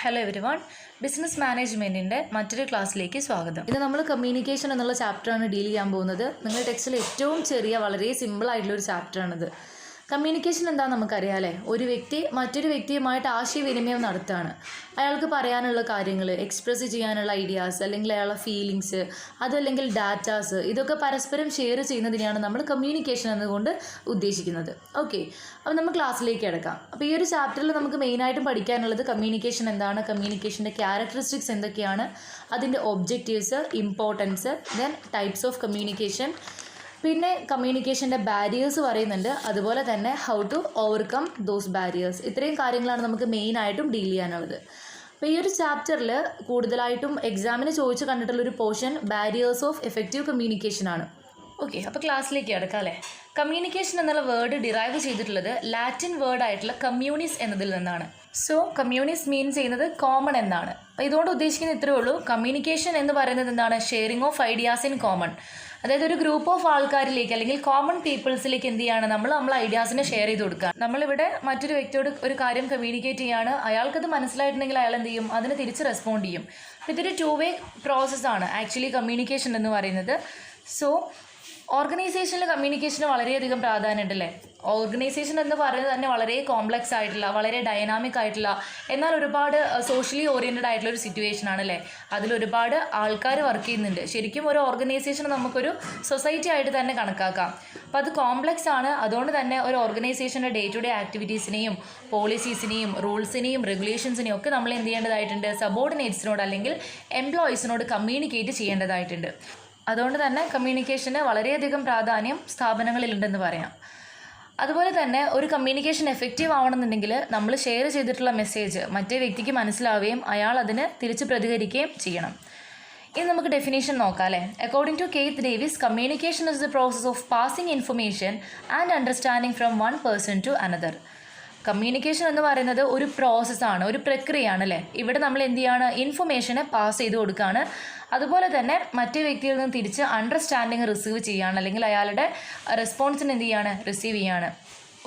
Hello everyone, business മാനേജ്മെൻറ്റിൻ്റെ മറ്റൊരു ക്ലാസ്സിലേക്ക് സ്വാഗതം. ഇത് നമ്മൾ കമ്മ്യൂണിക്കേഷൻ എന്നുള്ള ചാപ്റ്ററാണ് ഡീൽ ചെയ്യാൻ പോകുന്നത്. നിങ്ങളുടെ ടെക്സ്റ്റിൽ ഏറ്റവും ചെറിയ വളരെ സിമ്പിളായിട്ടുള്ളൊരു ചാപ്റ്ററാണിത്. കമ്മ്യൂണിക്കേഷൻ എന്താണെന്ന് നമുക്കറിയാം അല്ലേ? ഒരു വ്യക്തി മറ്റൊരു വ്യക്തിയുമായിട്ട് ആശയവിനിമയം നടത്തുകയാണ്. അയാൾക്ക് പറയാനുള്ള കാര്യങ്ങൾ, എക്സ്പ്രസ് ചെയ്യാനുള്ള ഐഡിയാസ്, അല്ലെങ്കിൽ അയാളുടെ ഫീലിങ്സ്, അതല്ലെങ്കിൽ ഡാറ്റാസ്, ഇതൊക്കെ പരസ്പരം ഷെയർ ചെയ്യുന്നതിനെയാണ് നമ്മൾ കമ്മ്യൂണിക്കേഷൻ എന്നുകൊണ്ട് ഉദ്ദേശിക്കുന്നത്. ഓക്കെ, അപ്പോൾ നമ്മൾ ക്ലാസ്സിലേക്ക് കിടക്കാം. അപ്പോൾ ഈ ഒരു ചാപ്റ്ററിൽ നമുക്ക് മെയിനായിട്ടും പഠിക്കാനുള്ളത് കമ്മ്യൂണിക്കേഷൻ എന്താണ്, കമ്മ്യൂണിക്കേഷൻ്റെ ക്യാരക്ടറിസ്റ്റിക്സ് എന്തൊക്കെയാണ്, അതിൻ്റെ objectives, importance, then types of communication, പിന്നെ കമ്മ്യൂണിക്കേഷൻ്റെ ബാരിയേഴ്സ് പറയുന്നുണ്ട്, അതുപോലെ തന്നെ how to overcome those barriers. ഇത്രയും കാര്യങ്ങളാണ് നമുക്ക് മെയിനായിട്ടും ഡീൽ ചെയ്യാനുള്ളത്. അപ്പോൾ ഈ ഒരു ചാപ്റ്ററിൽ കൂടുതലായിട്ടും എക്സാമിന് ചോദിച്ച് കണ്ടിട്ടുള്ളൊരു portion barriers of effective communication ആണ്. ഓക്കെ, അപ്പോൾ ക്ലാസ്സിലേക്ക് കിടക്കാം അല്ലേ? കമ്മ്യൂണിക്കേഷൻ എന്നുള്ള വേർഡ് ഡിറൈവ് ചെയ്തിട്ടുള്ളത് ലാറ്റിൻ വേർഡായിട്ടുള്ള കമ്മ്യൂണിസ് എന്നതിൽ നിന്നാണ്. സോ കമ്മ്യൂണിസ് മീൻ ചെയ്യുന്നത് കോമൺ എന്നാണ്. അപ്പോൾ ഇതുകൊണ്ട് ഉദ്ദേശിക്കുന്നത് ഇത്രയേ ഉള്ളൂ. കമ്മ്യൂണിക്കേഷൻ എന്ന് പറയുന്നത് എന്താണ്? Sharing of ideas in common. അതായത് ഒരു ഗ്രൂപ്പ് ഓഫ് ആൾക്കാരിലേക്ക് അല്ലെങ്കിൽ കോമൺ പീപ്പിൾസിലേക്ക് എന്ത് ചെയ്യാണ്, നമ്മൾ ഐഡിയാസിനെ ഷെയർ ചെയ്ത് കൊടുക്കുക. നമ്മളിവിടെ മറ്റൊരു വ്യക്തിയോട് ഒരു കാര്യം കമ്മ്യൂണിക്കേറ്റ് ചെയ്യാണ്, അയാൾക്കത് മനസ്സിലായിട്ടുണ്ടെങ്കിൽ അയാൾ എന്ത് ചെയ്യും, അതിന് തിരിച്ച് റെസ്പോണ്ട് ചെയ്യും. ഇതൊരു 2-way പ്രോസസ്സാണ് ആക്ച്വലി കമ്മ്യൂണിക്കേഷൻ എന്ന് പറയുന്നത്. സോ ഓർഗനൈസേഷനിൽ കമ്മ്യൂണിക്കേഷന് വളരെയധികം പ്രാധാന്യമുണ്ടല്ലേ? ഓർഗനൈസേഷൻ എന്ന് പറയുന്നത് തന്നെ വളരെ കോംപ്ലക്സ് ആയിട്ടുള്ള, വളരെ ഡൈനാമിക് ആയിട്ടുള്ള, എന്നാൽ ഒരുപാട് സോഷ്യലി ഓറിയൻറ്റഡ് ആയിട്ടുള്ള ഒരു സിറ്റുവേഷൻ ആണല്ലേ? അതിലൊരുപാട് ആൾക്കാർ വർക്ക് ചെയ്യുന്നുണ്ട്. ശരിക്കും ഒരു ഓർഗനൈസേഷൻ നമുക്കൊരു സൊസൈറ്റി ആയിട്ട് തന്നെ കണക്കാക്കാം. അപ്പോൾ അത് കോംപ്ലക്സ് ആണ്. അതുകൊണ്ട് തന്നെ ഒരു ഓർഗനൈസേഷൻ്റെ ഡേ ടു ഡേ ആക്ടിവിറ്റീസിനെയും പോളിസീസിനെയും റൂൾസിനെയും റെഗുലേഷൻസിനെയും ഒക്കെ നമ്മൾ എന്ത് ചെയ്യേണ്ടതായിട്ടുണ്ട്? സബോർഡിനേറ്റ്സിനോട് അല്ലെങ്കിൽ എംപ്ലോയീസിനോട് കമ്മ്യൂണിക്കേറ്റ് ചെയ്യേണ്ടതായിട്ടുണ്ട്. അതുകൊണ്ട് തന്നെ കമ്മ്യൂണിക്കേഷന് വളരെയധികം പ്രാധാന്യം സ്ഥാപനങ്ങളിലുണ്ടെന്ന് പറയാം. അതുപോലെ തന്നെ ഒരു കമ്മ്യൂണിക്കേഷൻ എഫക്റ്റീവ് ആവണമെന്നുണ്ടെങ്കിൽ നമ്മൾ ഷെയർ ചെയ്തിട്ടുള്ള മെസ്സേജ് മറ്റേ വ്യക്തിക്ക് മനസ്സിലാവുകയും അയാൾ അതിന് തിരിച്ച് പ്രതികരിക്കുകയും ചെയ്യണം. ഇനി നമുക്ക് ഡെഫിനേഷൻ നോക്കാം അല്ലേ? According to Keith Davis, communication is the process of passing information and understanding from one person to another. Communication എന്ന് പറയുന്നത് ഒരു പ്രോസസ്സാണ്, ഒരു പ്രക്രിയയാണ് അല്ലേ? ഇവിടെ നമ്മൾ എന്ത് ചെയ്യാണ്? ഇൻഫർമേഷനെ പാസ് ചെയ്ത് കൊടുക്കുകയാണ്. അതുപോലെ തന്നെ മറ്റേ വ്യക്തിയിൽ നിന്ന് തിരിച്ച് അണ്ടർസ്റ്റാൻഡിങ് റിസീവ് ചെയ്യുകയാണ്, അല്ലെങ്കിൽ അയാളുടെ റെസ്പോൺസിന് എന്ത് ചെയ്യാണ്? റിസീവ് ചെയ്യാണ്.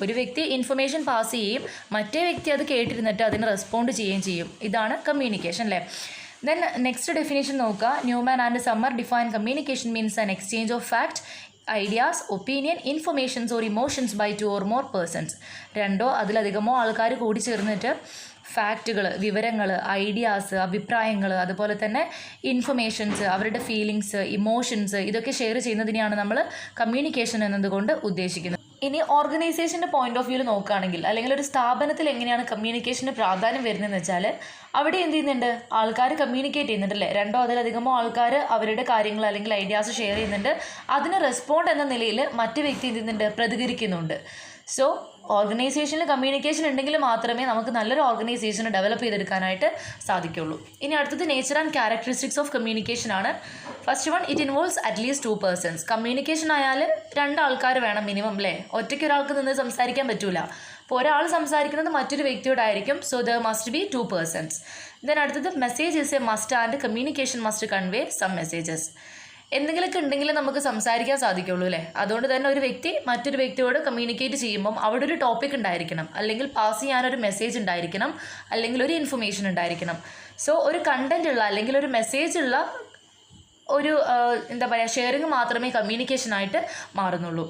ഒരു വ്യക്തി ഇൻഫർമേഷൻ പാസ് ചെയ്യുകയും മറ്റേ വ്യക്തി അത് കേട്ടിരുന്നിട്ട് അതിന് റെസ്പോണ്ട് ചെയ്യുകയും ചെയ്യും. ഇതാണ് കമ്മ്യൂണിക്കേഷൻ അല്ലേ? ദെൻ നെക്സ്റ്റ് ഡെഫിനേഷൻ നോക്കുക. Newman and Summer define communication means an exchange of fact, ideas, opinion, informations or emotions by 2 or more persons. 2 അതിലധികമോ ആൾക്കാർ കൂടി ചേർന്നിട്ട് ഫാക്റ്റുകൾ, വിവരങ്ങൾ, ഐഡിയാസ്, അഭിപ്രായങ്ങൾ, അതുപോലെ തന്നെ ഇൻഫർമേഷൻസ്, അവരുടെ ഫീലിങ്സ്, ഇമോഷൻസ്, ഇതൊക്കെ ഷെയർ ചെയ്യുന്നതിനെയാണ് നമ്മൾ കമ്മ്യൂണിക്കേഷൻ എന്നതുകൊണ്ട് ഉദ്ദേശിക്കുന്നത്. ഇനി ഓർഗനൈസേഷൻ്റെ പോയിന്റ് ഓഫ് വ്യൂവിൽ നോക്കുകയാണെങ്കിൽ, അല്ലെങ്കിൽ ഒരു സ്ഥാപനത്തിൽ എങ്ങനെയാണ് കമ്മ്യൂണിക്കേഷന് പ്രാധാന്യം വരുന്നതെന്ന് വെച്ചാൽ, അവിടെ എന്ത് ചെയ്യുന്നുണ്ട്? ആൾക്കാർ കമ്മ്യൂണിക്കേറ്റ് ചെയ്യുന്നുണ്ടല്ലേ? 2 അതിലധികമോ ആൾക്കാർ അവരുടെ കാര്യങ്ങൾ അല്ലെങ്കിൽ ഐഡിയാസ് ഷെയർ ചെയ്യുന്നുണ്ട്. അതിന് റെസ്പോണ്ട് എന്ന നിലയിൽ മറ്റു വ്യക്തി എന്ത് ചെയ്യുന്നുണ്ട്? പ്രതികരിക്കുന്നുണ്ട്. സോ ഓർഗനൈസേഷനിൽ കമ്മ്യൂണിക്കേഷൻ ഉണ്ടെങ്കിൽ മാത്രമേ നമുക്ക് നല്ലൊരു ഓർഗനൈസേഷനെ ഡെവലപ്പ് ചെയ്തെടുക്കാനായിട്ട് സാധിക്കുള്ളൂ. ഇനി അടുത്തത് nature and characteristics of communication ആണ്. First one, it involves at least 2 persons. Communication ആയാൽ 2 ആൾക്കാർ വേണം മിനിമം അല്ലേ? ഒറ്റയ്ക്ക് ഒരാൾക്ക് നിന്ന് സംസാരിക്കാൻ പറ്റൂല. അപ്പോൾ ഒരാൾ സംസാരിക്കുന്നത് മറ്റൊരു വ്യക്തിയോടായിരിക്കും. So there must be 2 persons. Then അടുത്തത്, message is a must and communication must convey some messages. എന്തെങ്കിലുമൊക്കെ ഉണ്ടെങ്കിൽ നമുക്ക് സംസാരിക്കാൻ സാധിക്കുള്ളൂ അല്ലേ? അതുകൊണ്ട് തന്നെ ഒരു വ്യക്തി മറ്റൊരു വ്യക്തിയോട് കമ്മ്യൂണിക്കേറ്റ് ചെയ്യുമ്പം അവിടെ ഒരു ടോപ്പിക് ഉണ്ടായിരിക്കണം, അല്ലെങ്കിൽ പാസ് ചെയ്യാനൊരു മെസ്സേജ് ഉണ്ടായിരിക്കണം, അല്ലെങ്കിൽ ഒരു ഇൻഫർമേഷൻ ഉണ്ടായിരിക്കണം. സോ ഒരു കണ്ടന്റ് ഉള്ള അല്ലെങ്കിൽ ഒരു മെസ്സേജ് ഉള്ള ഒരു എന്താ പറയുക, ഷെയറിങ് മാത്രമേ കമ്മ്യൂണിക്കേഷനായിട്ട് മാറുന്നുള്ളൂ.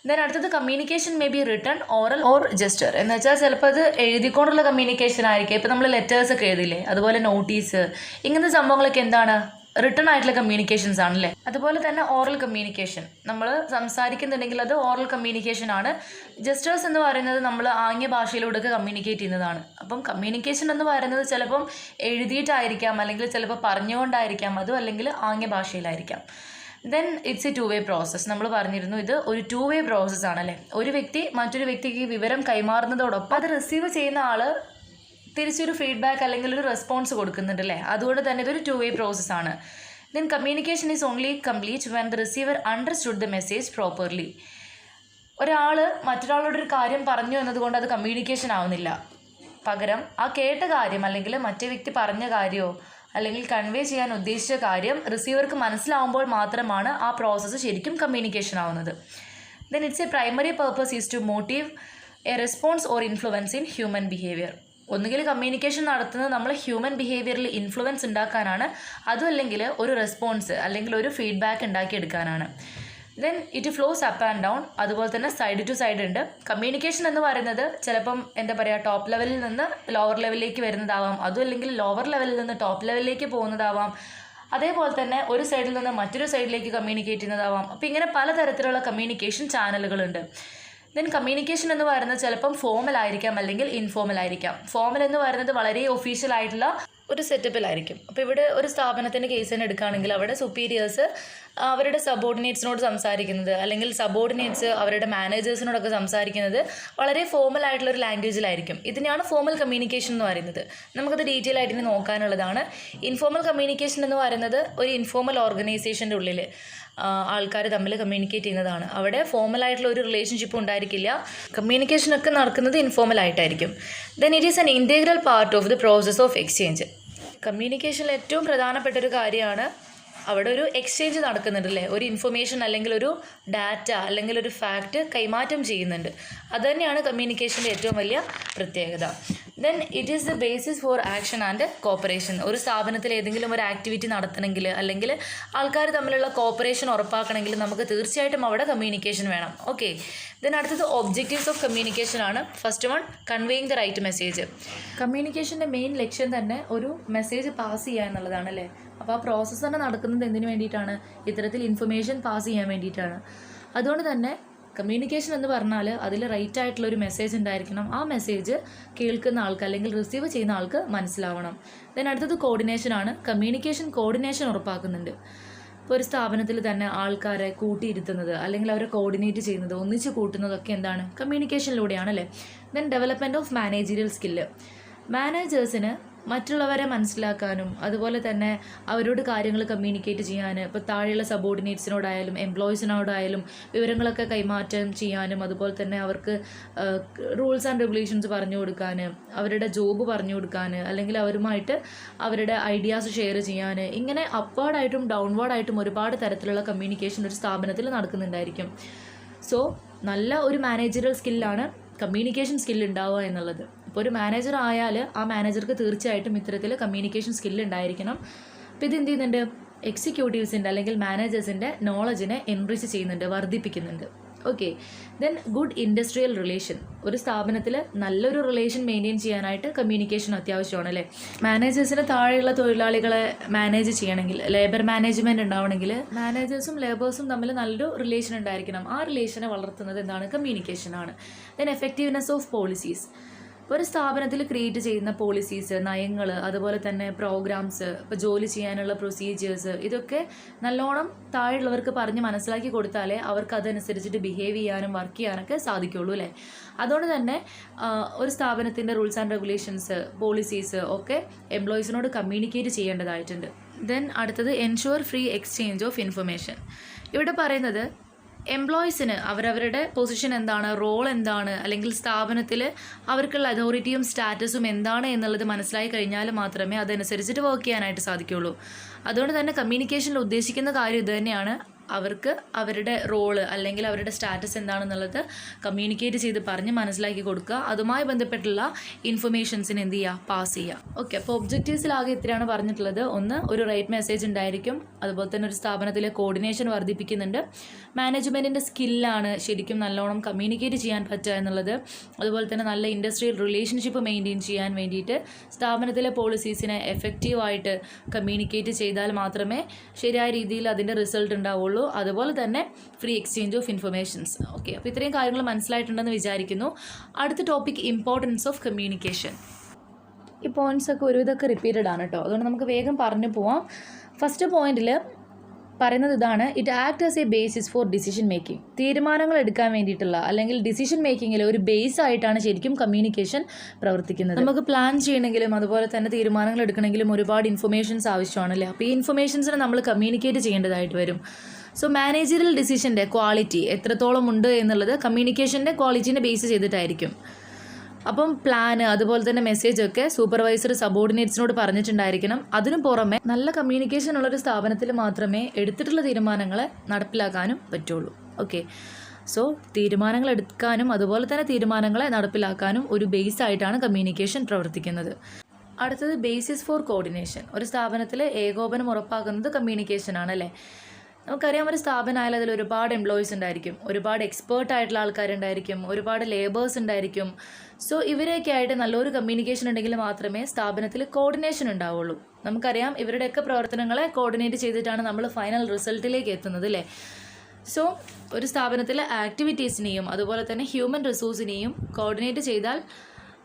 ദെൻ അടുത്തത്, communication may be written, oral or jester. എന്ന് വെച്ചാൽ ചിലപ്പോൾ അത് എഴുതിക്കൊണ്ടുള്ള കമ്മ്യൂണിക്കേഷൻ ആയിരിക്കും. ഇപ്പോൾ നമ്മൾ ലെറ്റേഴ്സൊക്കെ എഴുതില്ലേ, അതുപോലെ നോട്ടീസ്, ഇങ്ങനത്തെ സംഭവങ്ങളൊക്കെ എന്താണ്? റിട്ടൺ ആയിട്ടുള്ള കമ്മ്യൂണിക്കേഷൻസ് ആണല്ലേ? അതുപോലെ തന്നെ ഓറൽ കമ്മ്യൂണിക്കേഷൻ, നമ്മൾ സംസാരിക്കുന്നുണ്ടെങ്കിൽ അത് ഓറൽ കമ്മ്യൂണിക്കേഷൻ ആണ്. ജസ്റ്റേഴ്സ് എന്ന് പറയുന്നത് നമ്മൾ ആംഗ്യ ഭാഷയിലൂടെയൊക്കെ കമ്മ്യൂണിക്കേറ്റ് ചെയ്യുന്നതാണ്. അപ്പം കമ്മ്യൂണിക്കേഷൻ എന്ന് പറയുന്നത് ചിലപ്പം എഴുതിയിട്ടായിരിക്കാം, അല്ലെങ്കിൽ ചിലപ്പോൾ പറഞ്ഞുകൊണ്ടായിരിക്കാം, അതും അല്ലെങ്കിൽ ആംഗ്യ ഭാഷയിലായിരിക്കാം. Then it's a 2-way process. നമ്മൾ പറഞ്ഞിരുന്നു ഇത് ഒരു 2-way പ്രോസസ്സ് ആണല്ലേ? ഒരു വ്യക്തി മറ്റൊരു വ്യക്തിക്ക് വിവരം കൈമാറുന്നതോടൊപ്പം അത് റിസീവ് ചെയ്യുന്ന ആൾ തിരിച്ചൊരു ഫീഡ്ബാക്ക് അല്ലെങ്കിൽ ഒരു റെസ്പോൺസ് കൊടുക്കുന്നുണ്ടല്ലേ? അതുകൊണ്ട് തന്നെ ഇതൊരു 2-way പ്രോസസ്സാണ്. Then communication is only complete when the receiver understood the message properly. ഒരാൾ മറ്റൊരാളോടൊരു കാര്യം പറഞ്ഞു എന്നതുകൊണ്ട് അത് കമ്മ്യൂണിക്കേഷൻ ആവുന്നില്ല. പകരം ആ കേട്ട കാര്യം അല്ലെങ്കിൽ മറ്റേ വ്യക്തി പറഞ്ഞ കാര്യമോ അല്ലെങ്കിൽ കൺവേ ചെയ്യാൻ ഉദ്ദേശിച്ച കാര്യം റിസീവർക്ക് മനസ്സിലാവുമ്പോൾ മാത്രമാണ് ആ പ്രോസസ്സ് ശരിക്കും കമ്മ്യൂണിക്കേഷൻ ആവുന്നത്. Then it's a primary purpose is to motive a response or influence in human behaviour. ഒന്നുകിൽ കമ്മ്യൂണിക്കേഷൻ നടത്തുന്നത് നമ്മൾ ഹ്യൂമൻ ബിഹേവിയറിൽ ഇൻഫ്ലുവൻസ് ഉണ്ടാക്കാനാണ്, അതും അല്ലെങ്കിൽ ഒരു റെസ്പോൺസ് അല്ലെങ്കിൽ ഒരു ഫീഡ്ബാക്ക് ഉണ്ടാക്കിയെടുക്കാനാണ്. Then it flows up and down, അതുപോലെ തന്നെ സൈഡ് ടു സൈഡ് ഉണ്ട്. കമ്മ്യൂണിക്കേഷൻ എന്ന് പറയുന്നത് ചിലപ്പം എന്താ പറയുക, ടോപ്പ് ലെവലിൽ നിന്ന് ലോവർ ലെവലിലേക്ക് വരുന്നതാവാം, അതും അല്ലെങ്കിൽ ലോവർ ലെവലിൽ നിന്ന് ടോപ്പ് ലെവലിലേക്ക് പോകുന്നതാവാം, അതേപോലെ തന്നെ ഒരു സൈഡിൽ നിന്ന് മറ്റൊരു സൈഡിലേക്ക് കമ്മ്യൂണിക്കേറ്റ് ചെയ്യുന്നതാവാം. അപ്പോൾ ഇങ്ങനെ പലതരത്തിലുള്ള കമ്മ്യൂണിക്കേഷൻ ചാനലുകളുണ്ട്. ദെൻ കമ്മ്യൂണിക്കേഷൻ എന്ന് പറയുന്നത് ചിലപ്പം ഫോമൽ ആയിരിക്കാം അല്ലെങ്കിൽ ഇൻഫോമൽ ആയിരിക്കാം. ഫോമൽ എന്ന് പറയുന്നത് വളരെ ഒഫീഷ്യൽ ആയിട്ടുള്ള ഒരു സെറ്റപ്പിലായിരിക്കും. അപ്പോൾ ഇവിടെ ഒരു സ്ഥാപനത്തിൻ്റെ കേസ് തന്നെ എടുക്കുകയാണെങ്കിൽ അവിടെ സുപ്പീരിയേഴ്സ് അവരുടെ സബോർഡിനേറ്റ്സിനോട് സംസാരിക്കുന്നത് അല്ലെങ്കിൽ സബോർഡിനേറ്റ്സ് അവരുടെ മാനേജേഴ്സിനോടൊക്കെ സംസാരിക്കുന്നത് വളരെ ഫോമൽ ആയിട്ടുള്ള ഒരു ലാംഗ്വേജിലായിരിക്കും. ഇതിനെയാണ് ഫോമൽ കമ്മ്യൂണിക്കേഷൻ എന്ന് പറയുന്നത്. നമുക്കത് ഡീറ്റെയിൽ ആയിട്ട് ഇനി നോക്കാനുള്ളതാണ്. ഇൻഫോമൽ കമ്മ്യൂണിക്കേഷൻ എന്ന് പറയുന്നത് ഒരു ഇൻഫോമൽ ഓർഗനൈസേഷൻ്റെ ഉള്ളിൽ ആൾക്കാർ തമ്മിൽ കമ്മ്യൂണിക്കേറ്റ് ചെയ്യുന്നതാണ്. അവിടെ ഫോമലായിട്ടുള്ള ഒരു റിലേഷൻഷിപ്പ് ഉണ്ടായിരിക്കില്ല. കമ്മ്യൂണിക്കേഷനൊക്കെ നടക്കുന്നത് ഇൻഫോമൽ ആയിട്ടായിരിക്കും. Then it is an integral part of the process of exchange. കമ്മ്യൂണിക്കേഷനിൽ ഏറ്റവും പ്രധാനപ്പെട്ട ഒരു കാര്യമാണ് അവിടെ ഒരു എക്സ്ചേഞ്ച് നടക്കുന്നുണ്ട് അല്ലേ, ഒരു ഇൻഫർമേഷൻ അല്ലെങ്കിൽ ഒരു ഡാറ്റ അല്ലെങ്കിൽ ഒരു ഫാക്റ്റ് കൈമാറ്റം ചെയ്യുന്നുണ്ട്. അതുതന്നെയാണ് കമ്മ്യൂണിക്കേഷൻ്റെ ഏറ്റവും വലിയ പ്രത്യേകത. Then it is the basis for action and cooperation. ഒരു സ്ഥാപനത്തിൽ ഏതെങ്കിലും ഒരു ആക്ടിവിറ്റി നടത്തണമെങ്കിൽ അല്ലെങ്കിൽ ആൾക്കാർ തമ്മിലുള്ള കോപ്പറേഷൻ ഉറപ്പാക്കണമെങ്കിൽ നമുക്ക് തീർച്ചയായിട്ടും അവിടെ കമ്മ്യൂണിക്കേഷൻ വേണം. ഓക്കെ, ദെൻ അടുത്തത് ഒബ്ജക്റ്റീവ്സ് ഓഫ് കമ്മ്യൂണിക്കേഷൻ ആണ്. First one, conveying the right message. കമ്മ്യൂണിക്കേഷൻ്റെ മെയിൻ ലക്ഷ്യം തന്നെ ഒരു മെസ്സേജ് പാസ് ചെയ്യുക എന്നുള്ളതാണ് അല്ലേ. അപ്പോൾ ആ പ്രോസസ്സ് തന്നെ നടക്കുന്നത് എന്തിനു വേണ്ടിയിട്ടാണ്? ഇത്തരത്തിൽ ഇൻഫർമേഷൻ പാസ് ചെയ്യാൻ വേണ്ടിയിട്ടാണ്. അതുകൊണ്ട് തന്നെ കമ്മ്യൂണിക്കേഷൻ എന്ന് പറഞ്ഞാൽ അതിൽ റൈറ്റ് ആയിട്ടുള്ള ഒരു മെസ്സേജ് ഉണ്ടായിരിക്കണം. ആ മെസ്സേജ് കേൾക്കുന്ന ആൾക്ക് അല്ലെങ്കിൽ റിസീവ് ചെയ്യുന്ന ആൾക്ക് മനസ്സിലാവണം. ദെൻ അടുത്തത് കോർഡിനേഷൻ ആണ്. കമ്മ്യൂണിക്കേഷൻ കോർഡിനേഷൻ ഉറപ്പാക്കുന്നുണ്ട്. ഇപ്പോൾ ഒരു സ്ഥാപനത്തിൽ തന്നെ ആൾക്കാരെ കൂട്ടിയിരുത്തുന്നത് അല്ലെങ്കിൽ അവരെ കോർഡിനേറ്റ് ചെയ്യുന്നത്, ഒന്നിച്ച് കൂട്ടുന്നതൊക്കെ എന്താണ്? കമ്മ്യൂണിക്കേഷനിലൂടെയാണ് അല്ലേ. Then development of managerial skill. മാനേജേഴ്സിന് മറ്റുള്ളവരെ മനസ്സിലാക്കാനും അതുപോലെ തന്നെ അവരോട് കാര്യങ്ങൾ കമ്മ്യൂണിക്കേറ്റ് ചെയ്യാൻ, ഇപ്പോൾ താഴെയുള്ള സബോർഡിനേറ്റ്സിനോടായാലും എംപ്ലോയീസിനോടായാലും വിവരങ്ങളൊക്കെ കൈമാറ്റം ചെയ്യാനും അതുപോലെ തന്നെ അവർക്ക് റൂൾസ് ആൻഡ് റെഗുലേഷൻസ് പറഞ്ഞു കൊടുക്കാൻ, അവരുടെ ജോബ് പറഞ്ഞു കൊടുക്കാൻ, അല്ലെങ്കിൽ അവരുമായിട്ട് അവരുടെ ഐഡിയാസ് ഷെയർ ചെയ്യാൻ, ഇങ്ങനെ അപ്വേർഡായിട്ടും ഡൗൺവേർഡായിട്ടും ഒരുപാട് തരത്തിലുള്ള കമ്മ്യൂണിക്കേഷൻ ഒരു സ്ഥാപനത്തിൽ നടക്കുന്നുണ്ടായിരിക്കും. സോ നല്ല ഒരു മാനേജറൽ സ്കില്ലാണ് കമ്മ്യൂണിക്കേഷൻ സ്കില്ല് ഉണ്ടാവുക എന്നുള്ളത്. ഇപ്പോൾ ഒരു മാനേജർ ആയാൽ ആ മാനേജർക്ക് തീർച്ചയായിട്ടും ഇത്തരത്തിൽ കമ്മ്യൂണിക്കേഷൻ സ്കില്ല് ഉണ്ടായിരിക്കണം. അപ്പോൾ ഇത് എന്ത് ചെയ്യുന്നുണ്ട്? എക്സിക്യൂട്ടീവ്സിൻ്റെ അല്ലെങ്കിൽ മാനേജേഴ്സിൻ്റെ നോളജിനെ എൻറിച്ച് ചെയ്യുന്നുണ്ട്, വർദ്ധിപ്പിക്കുന്നുണ്ട്. Okay, then good industrial relation. ഒരു സ്ഥാപനത്തിൽ നല്ലൊരു റിലേഷൻ മെയിൻറ്റെയിൻ ചെയ്യാനായിട്ട് കമ്മ്യൂണിക്കേഷൻ അത്യാവശ്യമാണ് അല്ലേ. മാനേജേഴ്സിന് താഴെയുള്ള തൊഴിലാളികളെ മാനേജ് ചെയ്യണമെങ്കിൽ, ലേബർ മാനേജ്മെൻറ്റ് ഉണ്ടാവണമെങ്കിൽ മാനേജേഴ്സും ലേബേഴ്സും തമ്മിൽ നല്ലൊരു റിലേഷൻ ഉണ്ടായിരിക്കണം. ആ റിലേഷനെ വളർത്തുന്നത് എന്താണ്? കമ്മ്യൂണിക്കേഷനാണ്. Then effectiveness of policies. ഒരു സ്ഥാപനത്തിൽ ക്രിയേറ്റ് ചെയ്യുന്ന പോളിസീസ്, നയങ്ങൾ, അതുപോലെ തന്നെ പ്രോഗ്രാംസ്, ഇപ്പോൾ ജോലി ചെയ്യാനുള്ള പ്രൊസീജിയേഴ്സ്, ഇതൊക്കെ നല്ലോണം താഴെയുള്ളവർക്ക് പറഞ്ഞ് മനസ്സിലാക്കി കൊടുത്താലേ അവർക്ക് അതനുസരിച്ചിട്ട് ബിഹേവ് ചെയ്യാനും വർക്ക് ചെയ്യാനൊക്കെ സാധിക്കുള്ളൂ അല്ലേ. അതുകൊണ്ട് തന്നെ ഒരു സ്ഥാപനത്തിൻ്റെ റൂൾസ് ആൻഡ് റെഗുലേഷൻസ്, പോളിസീസ് ഒക്കെ എംപ്ലോയീസിനോട് കമ്മ്യൂണിക്കേറ്റ് ചെയ്യേണ്ടതായിട്ടുണ്ട്. ദെൻ അടുത്തത് ensure free exchange of information. ഇവിടെ പറയുന്നത് എംപ്ലോയീസിന് അവരവരുടെ പൊസിഷൻ എന്താണ്, റോൾ എന്താണ്, അല്ലെങ്കിൽ സ്ഥാപനത്തിൽ അവർക്കുള്ള അതോറിറ്റിയും സ്റ്റാറ്റസും എന്താണ് എന്നുള്ളത് മനസ്സിലായി കഴിഞ്ഞാൽ മാത്രമേ അതനുസരിച്ചിട്ട് വർക്ക് ചെയ്യാനായിട്ട് സാധിക്കുകയുള്ളൂ. അതുകൊണ്ട് തന്നെ കമ്മ്യൂണിക്കേഷനിൽ ഉദ്ദേശിക്കുന്ന കാര്യം ഇതുതന്നെയാണ്. അവർക്ക് അവരുടെ റോള് അല്ലെങ്കിൽ അവരുടെ സ്റ്റാറ്റസ് എന്താണെന്നുള്ളത് കമ്മ്യൂണിക്കേറ്റ് ചെയ്ത് പറഞ്ഞ് മനസ്സിലാക്കി കൊടുക്കുക. അതുമായി ബന്ധപ്പെട്ടുള്ള ഇൻഫർമേഷൻസിന് എന്ത് ചെയ്യുക? പാസ് ചെയ്യുക. ഓക്കെ, അപ്പോൾ ഒബ്ജക്റ്റീവ്സിലാകെ ഇത്രയാണ് പറഞ്ഞിട്ടുള്ളത്. ഒന്ന്, ഒരു റൈറ്റ് മെസ്സേജ് ഉണ്ടായിരിക്കും. അതുപോലെ തന്നെ ഒരു സ്ഥാപനത്തിലെ കോർഡിനേഷൻ വർദ്ധിപ്പിക്കുന്നുണ്ട്. മാനേജ്മെൻറ്റിൻ്റെ സ്കില്ലാണ് ശരിക്കും നല്ലോണം കമ്മ്യൂണിക്കേറ്റ് ചെയ്യാൻ പറ്റുക എന്നുള്ളത്. അതുപോലെ തന്നെ നല്ല ഇൻഡസ്ട്രിയൽ റിലേഷൻഷിപ്പ് മെയിൻറ്റെയിൻ ചെയ്യാൻ വേണ്ടിയിട്ട് സ്ഥാപനത്തിലെ പോളിസീസിനെ എഫക്റ്റീവായിട്ട് കമ്മ്യൂണിക്കേറ്റ് ചെയ്താൽ മാത്രമേ ശരിയായ രീതിയിൽ അതിൻ്റെ റിസൾട്ട് ഉണ്ടാവുള്ളൂ. അതുപോലെ തന്നെ free exchange of informations. Okay, അപ്പോൾ ഇത്രയും കാര്യങ്ങൾ മനസ്സിലായിട്ടുണ്ടെന്ന് വിചാരിക്കുന്നു. അടുത്ത ടോപ്പിക്, ഇമ്പോർട്ടൻസ് ഓഫ് കമ്മ്യൂണിക്കേഷൻ. ഈ പോയിന്റ്സ് ഒക്കെ ഒരുവിധമൊക്കെ റിപ്പീറ്റഡ് ആണ് കേട്ടോ, അതുകൊണ്ട് നമുക്ക് വേഗം പറഞ്ഞു പോവാം. ഫസ്റ്റ് പോയിന്റിൽ പറയുന്നത് ഇതാണ്: it act as A basis for decision making. തീരുമാനങ്ങൾ എടുക്കാൻ വേണ്ടിയിട്ടുള്ള അല്ലെങ്കിൽ ഡിസിഷൻ മേക്കിങ്ങിൽ ഒരു ബേസ് ആയിട്ടാണ് ശരിക്കും കമ്മ്യൂണിക്കേഷൻ പ്രവർത്തിക്കുന്നത്. നമുക്ക് പ്ലാൻ ചെയ്യണമെങ്കിലും അതുപോലെ തന്നെ തീരുമാനങ്ങൾ എടുക്കണമെങ്കിലും ഒരുപാട് ഇൻഫർമേഷൻസ് ആവശ്യമാണല്ലേ. അപ്പോൾ ഈ ഇൻഫർമേഷൻസിനെ നമ്മൾ കമ്മ്യൂണിക്കേറ്റ് ചെയ്യേണ്ടതായിട്ട് വരും. സോ മാനേജറിയൽ ഡിസിഷൻ്റെ ക്വാളിറ്റി എത്രത്തോളം ഉണ്ട് എന്നുള്ളത് കമ്മ്യൂണിക്കേഷൻ്റെ ക്വാളിറ്റീനെ ബേസ് ചെയ്തിട്ടായിരിക്കും. അപ്പം പ്ലാന് അതുപോലെ തന്നെ മെസ്സേജൊക്കെ സൂപ്പർവൈസർ സബോർഡിനേറ്റ്സിനോട് പറഞ്ഞിട്ടുണ്ടായിരിക്കണം. അതിനു പുറമെ നല്ല കമ്മ്യൂണിക്കേഷൻ ഉള്ളൊരു സ്ഥാപനത്തിൽ മാത്രമേ എടുത്തിട്ടുള്ള തീരുമാനങ്ങളെ നടപ്പിലാക്കാനും പറ്റുള്ളൂ. ഓക്കെ, സോ തീരുമാനങ്ങൾ എടുക്കാനും അതുപോലെ തന്നെ തീരുമാനങ്ങളെ നടപ്പിലാക്കാനും ഒരു ബേസ് ആയിട്ടാണ് കമ്മ്യൂണിക്കേഷൻ പ്രവർത്തിക്കുന്നത്. അടുത്തത് ബേസിസ് ഫോർ കോർഡിനേഷൻ. ഒരു സ്ഥാപനത്തിൽ ഏകോപനം ഉറപ്പാക്കുന്നത് കമ്മ്യൂണിക്കേഷൻ ആണല്ലേ. നമുക്കറിയാം, ഒരു സ്ഥാപനമായാലും അതിൽ ഒരുപാട് എംപ്ലോയീസ് ഉണ്ടായിരിക്കും, ഒരുപാട് എക്സ്പേർട്ട് ആയിട്ടുള്ള ആൾക്കാരുണ്ടായിരിക്കും, ഒരുപാട് ലേബേഴ്സ് ഉണ്ടായിരിക്കും. സോ ഇവരെയൊക്കെ ആയിട്ട് നല്ലൊരു കമ്മ്യൂണിക്കേഷൻ ഉണ്ടെങ്കിൽ മാത്രമേ സ്ഥാപനത്തിൽ കോർഡിനേഷൻ ഉണ്ടാവുള്ളൂ. നമുക്കറിയാം, ഇവരുടെയൊക്കെ പ്രവർത്തനങ്ങളെ കോർഡിനേറ്റ് ചെയ്തിട്ടാണ് നമ്മൾ ഫൈനൽ റിസൾട്ടിലേക്ക് എത്തുന്നത് അല്ലേ. സോ ഒരു സ്ഥാപനത്തിലെ ആക്ടിവിറ്റീസിനെയും അതുപോലെ തന്നെ ഹ്യൂമൻ റിസോഴ്സിനെയും കോർഡിനേറ്റ് ചെയ്താൽ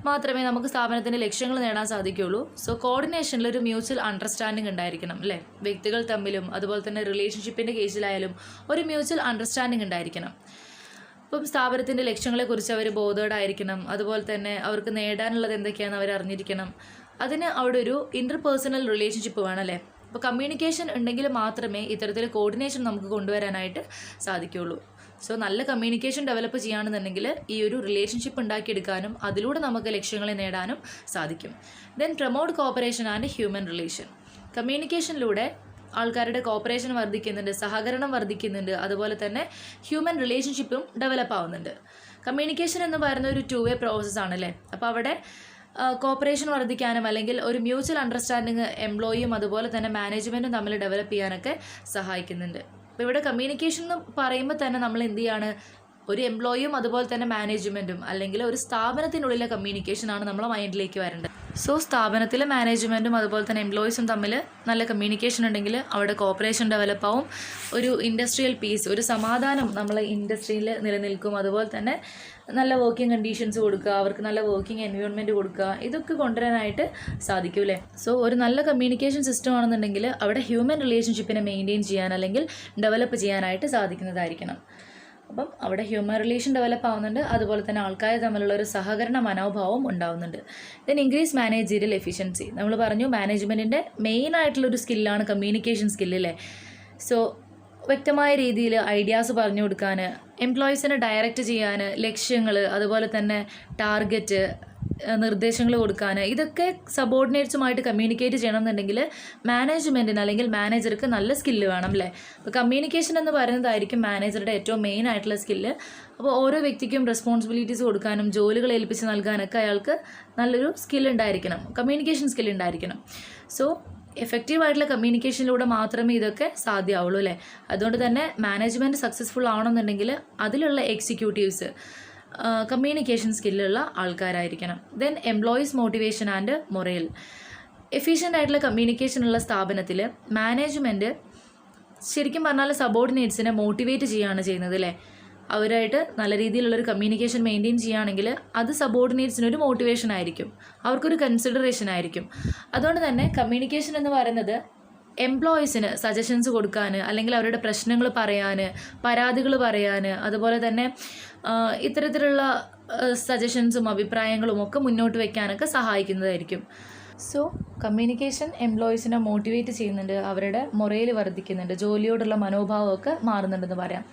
മാത്രമേ നമുക്ക് സ്ഥാപനത്തിൻ്റെ ലക്ഷ്യങ്ങൾ നേടാൻ സാധിക്കുകയുള്ളൂ. സോ കോർഡിനേഷനിൽ ഒരു മ്യൂച്വൽ അണ്ടർസ്റ്റാൻഡിങ് ഉണ്ടായിരിക്കണം അല്ലേ. വ്യക്തികൾ തമ്മിലും അതുപോലെ തന്നെ റിലേഷൻഷിപ്പിൻ്റെ കേസിലായാലും ഒരു മ്യൂച്വൽ അണ്ടർസ്റ്റാൻഡിങ് ഉണ്ടായിരിക്കണം. ഇപ്പം സ്ഥാപനത്തിൻ്റെ ലക്ഷ്യങ്ങളെക്കുറിച്ച് അവർ ബോധേഡായിരിക്കണം, അതുപോലെ തന്നെ അവർക്ക് നേടാനുള്ളത് എന്തൊക്കെയാണെന്ന് അവർ അറിഞ്ഞിരിക്കണം. അതിന് അവിടെ ഒരു ഇൻ്റർപേഴ്സണൽ റിലേഷൻഷിപ്പ് വേണമല്ലേ. അപ്പോൾ കമ്മ്യൂണിക്കേഷൻ ഉണ്ടെങ്കിൽ മാത്രമേ ഇത്തരത്തിൽ കോർഡിനേഷൻ നമുക്ക് കൊണ്ടുവരാനായിട്ട് സാധിക്കുകയുള്ളൂ. സോ നല്ല കമ്മ്യൂണിക്കേഷൻ ഡെവലപ്പ് ചെയ്യുകയാണെന്നുണ്ടെങ്കിൽ ഈ ഒരു റിലേഷൻഷിപ്പ് ഉണ്ടാക്കിയെടുക്കാനും അതിലൂടെ നമുക്ക് ലക്ഷ്യങ്ങളെ നേടാനും സാധിക്കും. Then promote cooperation and human relation. കമ്മ്യൂണിക്കേഷനിലൂടെ ആൾക്കാരുടെ കോപ്പറേഷൻ വർദ്ധിക്കുന്നുണ്ട്, സഹകരണം വർദ്ധിക്കുന്നുണ്ട്, അതുപോലെ തന്നെ ഹ്യൂമൻ റിലേഷൻഷിപ്പും ഡെവലപ്പ് ആവുന്നുണ്ട്. കമ്മ്യൂണിക്കേഷൻ എന്ന് പറയുന്ന ഒരു 2-way പ്രോസസ്സ് ആണല്ലേ. അപ്പോൾ അവിടെ കോപ്പറേഷൻ വർദ്ധിക്കാനും അല്ലെങ്കിൽ ഒരു മ്യൂച്വൽ അണ്ടർസ്റ്റാൻഡിങ് എംപ്ലോയിയും അതുപോലെ തന്നെ മാനേജ്മെൻറ്റും തമ്മിൽ ഡെവലപ്പ് ചെയ്യാനൊക്കെ സഹായിക്കുന്നുണ്ട്. അപ്പോൾ ഇവിടെ കമ്മ്യൂണിക്കേഷൻ എന്ന് പറയുമ്പോൾ തന്നെ നമ്മൾ എന്ത് ചെയ്യാണ്, ഒരു എംപ്ലോയിയും അതുപോലെ തന്നെ മാനേജ്മെൻറ്റും അല്ലെങ്കിൽ ഒരു സ്ഥാപനത്തിനുള്ളിലെ കമ്മ്യൂണിക്കേഷനാണ് നമ്മളെ മൈൻഡിലേക്ക് വരേണ്ടത്. സോ സ്ഥാപനത്തിലെ മാനേജ്മെൻറ്റും അതുപോലെ തന്നെ എംപ്ലോയീസും തമ്മിൽ നല്ല കമ്മ്യൂണിക്കേഷൻ ഉണ്ടെങ്കിൽ അവിടെ കോപ്പറേഷൻ ഡെവലപ്പ് ആവും, ഒരു ഇൻഡസ്ട്രിയൽ പീസ്, ഒരു സമാധാനം നമ്മളെ ഇൻഡസ്ട്രിയിൽ നിലനിൽക്കും. അതുപോലെ തന്നെ നല്ല വർക്കിംഗ് കണ്ടീഷൻസ് കൊടുക്കുക, അവർക്ക് നല്ല വർക്കിംഗ് എൻവയോൺമെൻറ്റ് കൊടുക്കുക, ഇതൊക്കെ കൊണ്ടുവരാനായിട്ട് സാധിക്കും അല്ലേ. സോ ഒരു നല്ല കമ്മ്യൂണിക്കേഷൻ സിസ്റ്റം ആണെന്നുണ്ടെങ്കിൽ അവിടെ ഹ്യൂമൻ റിലേഷൻഷിപ്പിനെ മെയിൻറ്റെയിൻ ചെയ്യാൻ അല്ലെങ്കിൽ ഡെവലപ്പ് ചെയ്യാനായിട്ട് സാധിക്കുന്നതായിരിക്കണം. അപ്പം അവിടെ ഹ്യൂമൻ റിലേഷൻ ഡെവലപ്പ് ആവുന്നുണ്ട്, അതുപോലെ തന്നെ ആൾക്കാർ തമ്മിലുള്ള ഒരു സഹകരണ മനോഭാവം ഉണ്ടാവുന്നുണ്ട്. Then increase managerial efficiency. നമ്മൾ പറഞ്ഞു മാനേജ്മെൻറ്റിൻ്റെ മെയിൻ ആയിട്ടുള്ളൊരു സ്കില്ലാണ് കമ്മ്യൂണിക്കേഷൻ സ്കില്ലല്ലേ. സോ വ്യക്തമായ രീതിയിൽ ഐഡിയാസ് പറഞ്ഞു കൊടുക്കാൻ, എംപ്ലോയീസിനെ ഡയറക്റ്റ് ചെയ്യാൻ, ലക്ഷ്യങ്ങൾ അതുപോലെ തന്നെ ടാർഗറ്റ് നിർദ്ദേശങ്ങൾ കൊടുക്കാൻ, ഇതൊക്കെ സബോർഡിനേറ്റ്സുമായിട്ട് കമ്മ്യൂണിക്കേറ്റ് ചെയ്യണമെന്നുണ്ടെങ്കിൽ മാനേജ്മെൻറ്റിന് അല്ലെങ്കിൽ മാനേജർക്ക് നല്ല സ്കില്ല് വേണം അല്ലേ. അപ്പോൾ കമ്മ്യൂണിക്കേഷൻ എന്ന് പറയുന്നതായിരിക്കും മാനേജറുടെ ഏറ്റവും മെയിൻ ആയിട്ടുള്ള സ്കില്ല്. അപ്പോൾ ഓരോ വ്യക്തിക്കും റെസ്പോൺസിബിലിറ്റീസ് കൊടുക്കാനും ജോലികൾ ഏൽപ്പിച്ച് നൽകാനൊക്കെ അയാൾക്ക് നല്ലൊരു സ്കിൽ ഉണ്ടായിരിക്കണം, കമ്മ്യൂണിക്കേഷൻ സ്കിൽ ഉണ്ടായിരിക്കണം. സോ എഫക്റ്റീവായിട്ടുള്ള കമ്മ്യൂണിക്കേഷനിലൂടെ മാത്രമേ ഇതൊക്കെ സാധ്യമാവുള്ളൂ അല്ലേ. അതുകൊണ്ട് തന്നെ മാനേജ്മെൻറ്റ് സക്സസ്ഫുൾ ആവണമെന്നുണ്ടെങ്കിൽ അതിലുള്ള എക്സിക്യൂട്ടീവ്സ് കമ്മ്യൂണിക്കേഷൻ സ്കില്ലുള്ള ആൾക്കാരായിരിക്കണം. Then employees motivation and morale. Efficient ആയിട്ടുള്ള കമ്മ്യൂണിക്കേഷനുള്ള സ്ഥാപനത്തിൽ മാനേജ്മെൻറ്റ് ശരിക്കും പറഞ്ഞാൽ സബോർഡിനേറ്റ്സിനെ മോട്ടിവേറ്റ് ചെയ്യുകയാണ് ചെയ്യുന്നത് അല്ലേ. അവരായിട്ട് നല്ല രീതിയിലുള്ളൊരു കമ്മ്യൂണിക്കേഷൻ മെയിൻറ്റെയിൻ ചെയ്യുകയാണെങ്കിൽ അത് സബോർഡിനേറ്റ്സിനൊരു മോട്ടിവേഷൻ ആയിരിക്കും, അവർക്കൊരു കൺസിഡറേഷൻ ആയിരിക്കും. അതുകൊണ്ട് തന്നെ കമ്മ്യൂണിക്കേഷൻ എന്ന് പറയുന്നത് എംപ്ലോയീസിന് സജഷൻസ് കൊടുക്കാൻ അല്ലെങ്കിൽ അവരുടെ പ്രശ്നങ്ങൾ പറയാൻ, പരാതികൾ പറയാൻ, അതുപോലെ തന്നെ ഇത്തരത്തിലുള്ള സജഷൻസും അഭിപ്രായങ്ങളും ഒക്കെ മുന്നോട്ട് വയ്ക്കാനൊക്കെ സഹായിക്കുന്നതായിരിക്കും. സോ കമ്മ്യൂണിക്കേഷൻ എംപ്ലോയീസിനെ മോട്ടിവേറ്റ് ചെയ്യുന്നുണ്ട്, അവരുടെ മൊറേൽ വർദ്ധിക്കുന്നുണ്ട്, ജോലിയോടുള്ള മനോഭാവമൊക്കെ മാറുന്നുണ്ടെന്ന് പറയാം.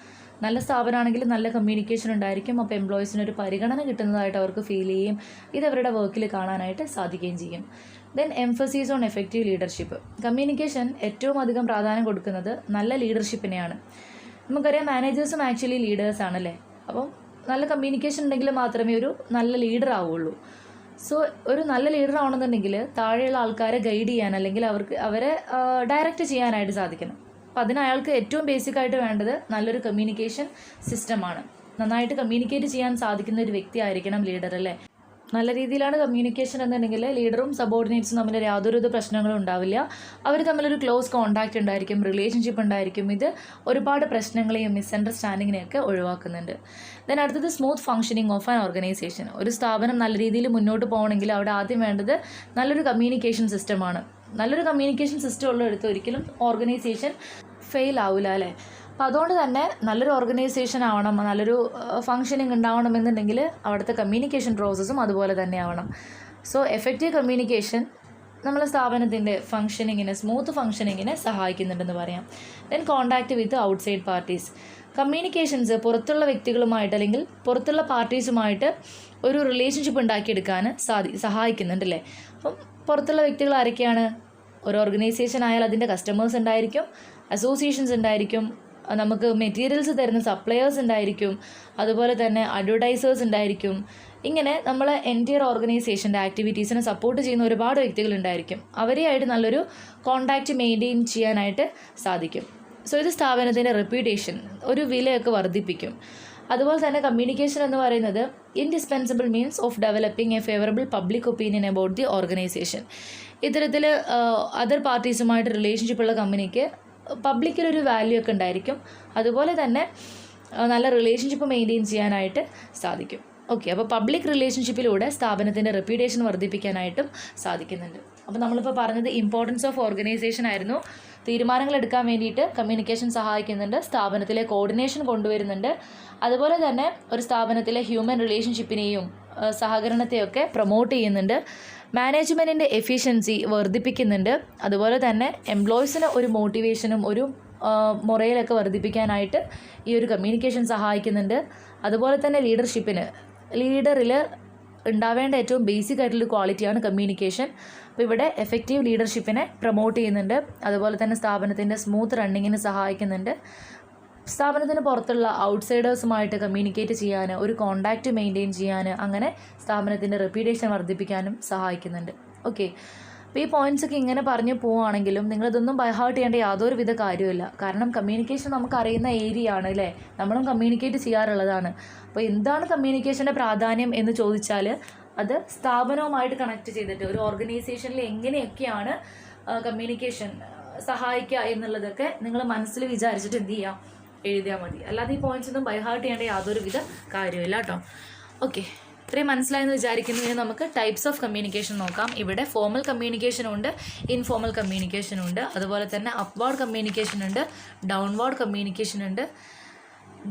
നല്ല സ്ഥാപനമാണെങ്കിൽ നല്ല കമ്മ്യൂണിക്കേഷൻ ഉണ്ടായിരിക്കും. അപ്പോൾ എംപ്ലോയീസിനൊരു പരിഗണന കിട്ടുന്നതായിട്ട് അവർക്ക് ഫീൽ ചെയ്യും, ഇത് അവരുടെ വർക്കിൽ കാണാനായിട്ട് സാധിക്കുകയും ചെയ്യും. Then emphasis on effective leadership. Communication ഏറ്റവും അധികം പ്രാധാന്യം കൊടുക്കുന്നത് നല്ല ലീഡർഷിപ്പിനെയാണ്. നമുക്കറിയാം മാനേജേഴ്സും ആക്ച്വലി ലീഡേഴ്സ് ആണല്ലേ. അപ്പം നല്ല കമ്മ്യൂണിക്കേഷൻ ഉണ്ടെങ്കിൽ മാത്രമേ ഒരു നല്ല ലീഡർ ആവുള്ളൂ. സോ ഒരു നല്ല ലീഡർ ആവണമെന്നുണ്ടെങ്കിൽ താഴെയുള്ള ആൾക്കാരെ ഗൈഡ് ചെയ്യാൻ അല്ലെങ്കിൽ അവരെ ഡയറക്റ്റ് ചെയ്യാനായിട്ട് സാധിക്കണം. അപ്പോൾ അതിന് അയാൾക്ക് ഏറ്റവും ബേസിക്കായിട്ട് വേണ്ടത് നല്ലൊരു കമ്മ്യൂണിക്കേഷൻ സിസ്റ്റമാണ്. നന്നായിട്ട് കമ്മ്യൂണിക്കേറ്റ് ചെയ്യാൻ സാധിക്കുന്ന ഒരു വ്യക്തി ആയിരിക്കണം ലീഡർ അല്ലേ. നല്ല രീതിയിലാണ് കമ്മ്യൂണിക്കേഷൻ എന്നുണ്ടെങ്കിൽ ലീഡറും സബോർഡിനേറ്റ്സും തമ്മിൽ യാതൊരു പ്രശ്നങ്ങളും ഉണ്ടാവില്ല. അവർ തമ്മിലൊരു ക്ലോസ് കോൺടാക്റ്റ് ഉണ്ടായിരിക്കും, റിലേഷൻഷിപ്പ് ഉണ്ടായിരിക്കും. ഇത് ഒരുപാട് പ്രശ്നങ്ങളെയും മിസ്അണ്ടർസ്റ്റാൻഡിങ്ങിനെയൊക്കെ ഒഴിവാക്കുന്നുണ്ട്. ദെൻ അടുത്തത് smooth functioning of an organisation. ഒരു സ്ഥാപനം നല്ല രീതിയിൽ മുന്നോട്ട് പോകണമെങ്കിൽ അവിടെ ആദ്യം വേണ്ടത് നല്ലൊരു കമ്മ്യൂണിക്കേഷൻ സിസ്റ്റമാണ്. നല്ലൊരു കമ്മ്യൂണിക്കേഷൻ സിസ്റ്റം ഉള്ളിടത്ത് ഒരിക്കലും ഓർഗനൈസേഷൻ ഫെയിൽ ആവില്ല അല്ലേ. അപ്പോൾ അതുകൊണ്ട് തന്നെ നല്ലൊരു ഓർഗനൈസേഷൻ ആവണം, നല്ലൊരു ഫങ്ഷനിങ് ഉണ്ടാവണമെന്നുണ്ടെങ്കിൽ അവിടുത്തെ കമ്മ്യൂണിക്കേഷൻ പ്രോസസ്സും അതുപോലെ തന്നെ ആവണം. സോ എഫക്റ്റീവ് കമ്മ്യൂണിക്കേഷൻ നമ്മളെ സ്ഥാപനത്തിൻ്റെ ഫങ്ഷനിങ്ങിന്, സ്മൂത്ത് ഫങ്ഷനിങ്ങിനെ സഹായിക്കുന്നുണ്ടെന്ന് പറയാം. ദെൻ കോൺടാക്റ്റ് വിത്ത് ഔട്ട്സൈഡ് പാർട്ടീസ്. കമ്മ്യൂണിക്കേഷൻസ് പുറത്തുള്ള വ്യക്തികളുമായിട്ട് അല്ലെങ്കിൽ പുറത്തുള്ള പാർട്ടീസുമായിട്ട് ഒരു റിലേഷൻഷിപ്പ് ഉണ്ടാക്കിയെടുക്കാൻ സഹായിക്കുന്നുണ്ടല്ലേ. അപ്പം പുറത്തുള്ള വ്യക്തികൾ ആരൊക്കെയാണ്? ഒരു ഓർഗനൈസേഷൻ ആയാൽ അതിൻ്റെ കസ്റ്റമേഴ്സ് ഉണ്ടായിരിക്കും, അസോസിയേഷൻസ് ഉണ്ടായിരിക്കും, നമുക്ക് മെറ്റീരിയൽസ് തരുന്ന സപ്ലയേഴ്സ് ഉണ്ടായിരിക്കും, അതുപോലെ തന്നെ അഡ്വർടൈസേഴ്സ് ഉണ്ടായിരിക്കും. ഇങ്ങനെ നമ്മൾ എൻറ്റയർ ഓർഗനൈസേഷൻ്റെ ആക്ടിവിറ്റീസിനെ സപ്പോർട്ട് ചെയ്യുന്ന ഒരുപാട് വ്യക്തികളുണ്ടായിരിക്കും. അവരെയായിട്ട് നല്ലൊരു കോൺടാക്റ്റ് മെയിൻറ്റെയിൻ ചെയ്യാനായിട്ട് സാധിക്കും. സോ ഇത് സ്ഥാപനത്തിൻ്റെ റെപ്യൂട്ടേഷൻ, ഒരു വിലയൊക്കെ വർദ്ധിപ്പിക്കും. അതുപോലെ തന്നെ കമ്മ്യൂണിക്കേഷൻ എന്ന് പറയുന്നത് indispensable means of developing A favourable public opinion about the organisation. ഇത്തരത്തിൽ അതർ പാർട്ടീസുമായിട്ട് റിലേഷൻഷിപ്പുള്ള കമ്പനിക്ക് പബ്ലിക്കിലൊരു വാല്യൂ ഒക്കെ ഉണ്ടായിരിക്കും. അതുപോലെ തന്നെ നല്ല റിലേഷൻഷിപ്പ് മെയിൻറ്റെയിൻ ചെയ്യാനായിട്ട് സാധിക്കും. ഓക്കെ, അപ്പോൾ പബ്ലിക് റിലേഷൻഷിപ്പിലൂടെ സ്ഥാപനത്തിൻ്റെ റെപ്യൂട്ടേഷൻ വർദ്ധിപ്പിക്കാനായിട്ടും സാധിക്കുന്നുണ്ട്. അപ്പോൾ നമ്മളിപ്പോൾ പറഞ്ഞത് ഇമ്പോർട്ടൻസ് ഓഫ് ഓർഗനൈസേഷൻ ആയിരുന്നു. തീരുമാനങ്ങൾ എടുക്കാൻ വേണ്ടിയിട്ട് കമ്മ്യൂണിക്കേഷൻ സഹായിക്കുന്നുണ്ട്, സ്ഥാപനത്തിലെ കോർഡിനേഷൻ കൊണ്ടുവരുന്നുണ്ട്, അതുപോലെ തന്നെ ഒരു സ്ഥാപനത്തിലെ ഹ്യൂമൻ റിലേഷൻഷിപ്പിനെയും സഹകരണത്തെയൊക്കെ പ്രൊമോട്ട് ചെയ്യുന്നുണ്ട്, മാനേജ്മെൻറ്റിൻ്റെ എഫിഷ്യൻസി വർദ്ധിപ്പിക്കുന്നുണ്ട്, അതുപോലെ തന്നെ എംപ്ലോയീസിന് ഒരു മോട്ടിവേഷനും ഒരു മൊറയിലൊക്കെ വർദ്ധിപ്പിക്കാനായിട്ട് ഈ ഒരു കമ്മ്യൂണിക്കേഷൻ സഹായിക്കുന്നുണ്ട്. അതുപോലെ തന്നെ ലീഡറിൽ ഉണ്ടാവേണ്ട ഏറ്റവും ബേസിക് ആയിട്ടുള്ളൊരു ക്വാളിറ്റിയാണ് കമ്മ്യൂണിക്കേഷൻ. അപ്പോൾ ഇവിടെ എഫക്റ്റീവ് ലീഡർഷിപ്പിനെ പ്രൊമോട്ട് ചെയ്യുന്നുണ്ട്, അതുപോലെ തന്നെ സ്ഥാപനത്തിൻ്റെ സ്മൂത്ത് റണ്ണിങ്ങിന് സഹായിക്കുന്നുണ്ട്, സ്ഥാപനത്തിന് പുറത്തുള്ള ഔട്ട്സൈഡേഴ്സുമായിട്ട് കമ്മ്യൂണിക്കേറ്റ് ചെയ്യാൻ, ഒരു കോണ്ടാക്റ്റ് മെയിൻറ്റെയിൻ ചെയ്യാൻ, അങ്ങനെ സ്ഥാപനത്തിൻ്റെ റെപ്യൂട്ടേഷൻ വർദ്ധിപ്പിക്കാനും സഹായിക്കുന്നുണ്ട്. ഓക്കെ, അപ്പോൾ ഈ പോയിൻറ്റ്സൊക്കെ ഇങ്ങനെ പറഞ്ഞു പോവുകയാണെങ്കിലും നിങ്ങളിതൊന്നും ബൈഹാർട്ട് ചെയ്യേണ്ട യാതൊരുവിധ കാര്യമില്ല. കാരണം കമ്മ്യൂണിക്കേഷൻ നമുക്ക് അറിയുന്ന ഏരിയ ആണ് അല്ലേ, നമ്മളും കമ്മ്യൂണിക്കേറ്റ് ചെയ്യാറുള്ളതാണ്. അപ്പോൾ എന്താണ് കമ്മ്യൂണിക്കേഷൻ്റെ പ്രാധാന്യം എന്ന് ചോദിച്ചാൽ അത് സ്ഥാപനവുമായിട്ട് കണക്ട് ചെയ്തിട്ട് ഒരു ഓർഗനൈസേഷനിൽ എങ്ങനെയൊക്കെയാണ് കമ്മ്യൂണിക്കേഷൻ സഹായിക്കുക എന്നുള്ളതൊക്കെ നിങ്ങൾ മനസ്സിൽ വിചാരിച്ചിട്ട് എന്ത് ചെയ്യാം, എഴുതിയാൽ മതി. അല്ലാതെ ഈ പോയിന്റ്സ് ഒന്നും ബൈഹാർട്ട് ചെയ്യേണ്ട യാതൊരുവിധ കാര്യമില്ല കേട്ടോ. ഓക്കെ, ഇത്രയും മനസ്സിലായെന്ന് വിചാരിക്കുന്നു. ഇനി നമുക്ക് ടൈപ്സ് ഓഫ് കമ്മ്യൂണിക്കേഷൻ നോക്കാം. ഇവിടെ ഫോർമൽ കമ്മ്യൂണിക്കേഷൻ ഉണ്ട്, ഇൻഫോർമൽ കമ്മ്യൂണിക്കേഷൻ ഉണ്ട്, അതുപോലെ തന്നെ അപ്വാർഡ് കമ്മ്യൂണിക്കേഷൻ ഉണ്ട്, ഡൗൺവാർഡ് കമ്മ്യൂണിക്കേഷൻ ഉണ്ട്,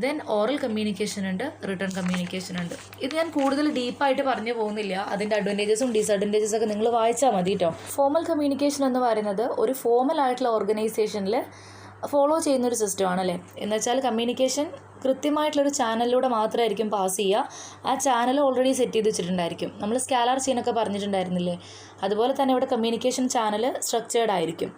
ദെൻ ഓറൽ കമ്മ്യൂണിക്കേഷൻ ഉണ്ട്, റിട്ടേൺ കമ്മ്യൂണിക്കേഷൻ ഉണ്ട്. ഇത് ഞാൻ കൂടുതൽ ഡീപ്പായിട്ട് പറഞ്ഞു പോകുന്നില്ല, അതിൻ്റെ അഡ്വാൻറ്റേജസും ഡിസഡ്വാൻറ്റേജസും ഒക്കെ നിങ്ങൾ വായിച്ചാൽ മതി കേട്ടോ. ഫോർമൽ കമ്മ്യൂണിക്കേഷൻ എന്ന് പറയുന്നത് ഒരു ഫോർമൽ ആയിട്ടുള്ള ഓർഗനൈസേഷനിൽ ഫോളോ ചെയ്യുന്നൊരു സിസ്റ്റമാണ് അല്ലേ. എന്ന് വെച്ചാൽ കമ്മ്യൂണിക്കേഷൻ കൃത്യമായിട്ടുള്ളൊരു ചാനലിലൂടെ മാത്രമായിരിക്കും പാസ് ചെയ്യുക. ആ ചാനൽ ഓൾറെഡി സെറ്റ് ചെയ്ത് വെച്ചിട്ടുണ്ടായിരിക്കും. നമ്മൾ സ്കാലാർ ചെയിനൊക്കെ പറഞ്ഞിട്ടുണ്ടായിരുന്നില്ലേ, അതുപോലെ തന്നെ ഇവിടെ കമ്മ്യൂണിക്കേഷൻ ചാനൽ സ്ട്രക്ചേർഡ് ആയിരിക്കും.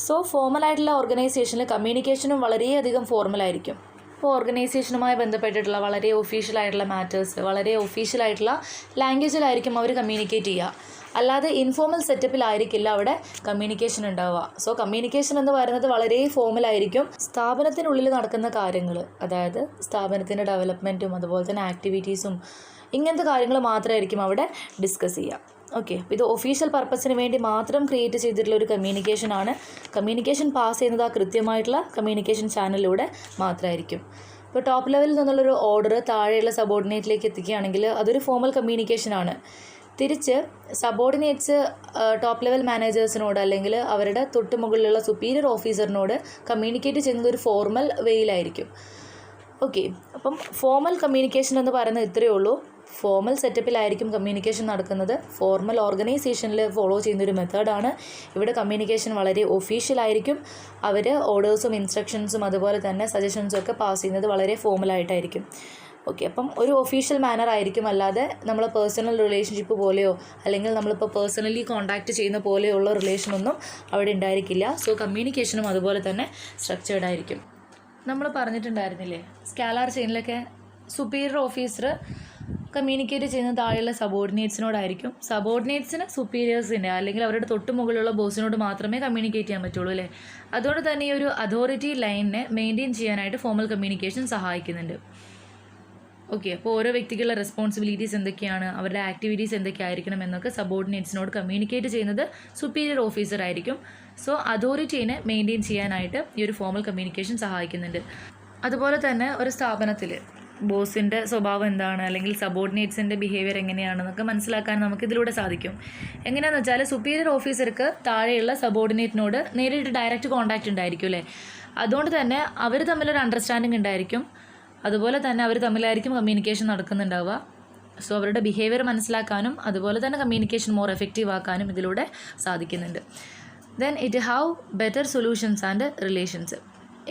സോ ഫോർമലായിട്ടുള്ള ഓർഗനൈസേഷനിൽ കമ്മ്യൂണിക്കേഷനും വളരെയധികം ഫോർമലായിരിക്കും. ഇപ്പോൾ ഓർഗനൈസേഷനുമായി ബന്ധപ്പെട്ടിട്ടുള്ള വളരെ ഒഫീഷ്യലായിട്ടുള്ള മാറ്റേഴ്സ് വളരെ ഒഫീഷ്യലായിട്ടുള്ള ലാംഗ്വേജിലായിരിക്കും അവർ കമ്മ്യൂണിക്കേറ്റ് ചെയ്യുക. അല്ലാതെ ഇൻഫോർമൽ സെറ്റപ്പിലായിരിക്കില്ല അവിടെ കമ്മ്യൂണിക്കേഷൻ ഉണ്ടാവുക. സോ കമ്മ്യൂണിക്കേഷൻ എന്ന് പറയുന്നത് വളരെ ഫോർമലായിരിക്കും. സ്ഥാപനത്തിനുള്ളിൽ നടക്കുന്ന കാര്യങ്ങൾ, അതായത് സ്ഥാപനത്തിൻ്റെ ഡെവലപ്മെൻറ്റും അതുപോലെ തന്നെ ആക്ടിവിറ്റീസും ഇങ്ങനത്തെ കാര്യങ്ങൾ മാത്രമായിരിക്കും അവിടെ ഡിസ്കസ് ചെയ്യുക. ഓക്കെ, അപ്പോൾ ഇത് ഒഫീഷ്യൽ പർപ്പസിന് വേണ്ടി മാത്രം ക്രിയേറ്റ് ചെയ്തിട്ടുള്ള ഒരു കമ്മ്യൂണിക്കേഷനാണ്. കമ്മ്യൂണിക്കേഷൻ പാസ് ചെയ്യുന്നത് ആ കൃത്യമായിട്ടുള്ള കമ്മ്യൂണിക്കേഷൻ ചാനലിലൂടെ മാത്രമായിരിക്കും. ഇപ്പോൾ ടോപ്പ് ലെവലിൽ നിന്നുള്ളൊരു ഓർഡർ താഴെയുള്ള സബോർഡിനേറ്റിലേക്ക് എത്തിക്കുകയാണെങ്കിൽ അതൊരു ഫോർമൽ കമ്മ്യൂണിക്കേഷനാണ്. തിരിച്ച് സബോർഡിനേറ്റ്സ് ടോപ്പ് ലെവൽ മാനേജേഴ്സിനോട് അല്ലെങ്കിൽ അവരുടെ തൊട്ട് മുകളിലുള്ള സുപ്പീരിയർ ഓഫീസറിനോട് കമ്മ്യൂണിക്കേറ്റ് ചെയ്യുന്നത് ഒരു ഫോർമൽ വേയിലായിരിക്കും. ഓക്കെ, അപ്പം ഫോർമൽ കമ്മ്യൂണിക്കേഷൻ എന്ന് പറയുന്നത് ഇത്രയേ ഉള്ളൂ. ഫോർമൽ സെറ്റപ്പിലായിരിക്കും കമ്മ്യൂണിക്കേഷൻ നടക്കുന്നത്. ഫോർമൽ ഓർഗനൈസേഷനിൽ ഫോളോ ചെയ്യുന്നൊരു മെത്തേഡാണ്. ഇവിടെ കമ്മ്യൂണിക്കേഷൻ വളരെ ഒഫീഷ്യലായിരിക്കും. അവർ ഓർഡേഴ്സും ഇൻസ്ട്രക്ഷൻസും അതുപോലെ തന്നെ സജഷൻസും ഒക്കെ പാസ് ചെയ്യുന്നത് വളരെ ഫോർമലായിട്ടായിരിക്കും. ഓക്കെ, അപ്പം ഒരു ഒഫീഷ്യൽ മാനർ ആയിരിക്കും, അല്ലാതെ നമ്മൾ പേഴ്സണൽ റിലേഷൻഷിപ്പ് പോലെയോ അല്ലെങ്കിൽ നമ്മളിപ്പോൾ പേഴ്സണലി കോൺടാക്റ്റ് ചെയ്യുന്ന പോലെയുള്ള റിലേഷനൊന്നും അവിടെ ഉണ്ടായിരിക്കില്ല. സോ കമ്മ്യൂണിക്കേഷനും അതുപോലെ തന്നെ സ്ട്രക്ചേർഡ് ആയിരിക്കും. നമ്മൾ പറഞ്ഞിട്ടുണ്ടായിരുന്നില്ലേ, സ്കാലാർ ചെയിനിലൊക്കെ സുപ്പീരിയർ ഓഫീസർ കമ്മ്യൂണിക്കേറ്റ് ചെയ്യുന്ന താഴെയുള്ള സബോർഡിനേറ്റ്സിനോടായിരിക്കും. സബോർഡിനേറ്റ്സിന് സുപ്പീരിയേഴ്സിൻ്റെ അല്ലെങ്കിൽ അവരുടെ തൊട്ട് മുകളിലുള്ള ബോസിനോട് മാത്രമേ കമ്മ്യൂണിക്കേറ്റ് ചെയ്യാൻ പറ്റുള്ളൂ അല്ലേ. അതുകൊണ്ട് തന്നെ ഈ ഒരു അതോറിറ്റി ലൈനിനെ മെയിൻറ്റെയിൻ ചെയ്യാനായിട്ട് ഫോർമൽ കമ്മ്യൂണിക്കേഷൻ സഹായിക്കുന്നുണ്ട്. ഓക്കെ, അപ്പോൾ ഓരോ വ്യക്തികളുടെ റെസ്പോൺസിബിലിറ്റീസ് എന്തൊക്കെയാണ്, അവരുടെ ആക്ടിവിറ്റീസ് എന്തൊക്കെയായിരിക്കണം എന്നൊക്കെ സബോർഡിനേറ്റ്സിനോട് കമ്മ്യൂണിക്കേറ്റ് ചെയ്യുന്നത് സുപ്പീരിയർ ഓഫീസർ ആയിരിക്കും. സോ അതോറിറ്റീനെ മെയിൻറ്റെയിൻ ചെയ്യാനായിട്ട് ഈ ഒരു ഫോർമൽ കമ്മ്യൂണിക്കേഷൻ സഹായിക്കുന്നുണ്ട്. അതുപോലെ തന്നെ ഒരു സ്ഥാപനത്തിൽ ബോസിൻ്റെ സ്വഭാവം എന്താണ് അല്ലെങ്കിൽ സബോർഡിനേറ്റ്സിൻ്റെ ബിഹേവിയർ എങ്ങനെയാണെന്നൊക്കെ മനസ്സിലാക്കാൻ നമുക്കിതിലൂടെ സാധിക്കും. എങ്ങനെയാണെന്ന് വെച്ചാൽ സുപ്പീരിയർ ഓഫീസർക്ക് താഴെയുള്ള സബോർഡിനേറ്റിനോട് നേരിട്ട് ഡയറക്റ്റ് കോൺടാക്റ്റ് ഉണ്ടായിരിക്കും അല്ലേ. അതുകൊണ്ട് തന്നെ അവർ തമ്മിലൊരു അണ്ടർസ്റ്റാൻഡിങ് ഉണ്ടായിരിക്കും. അതുപോലെ തന്നെ അവർ തമ്മിലായിരിക്കും കമ്മ്യൂണിക്കേഷൻ നടക്കുന്നുണ്ടാവുക. സോ അവരുടെ ബിഹേവിയർ മനസ്സിലാക്കാനും അതുപോലെ തന്നെ കമ്മ്യൂണിക്കേഷൻ മോർ എഫക്റ്റീവ് ആക്കാനും ഇതിലൂടെ സാധിക്കുന്നുണ്ട്. Then it have better solutions and relations.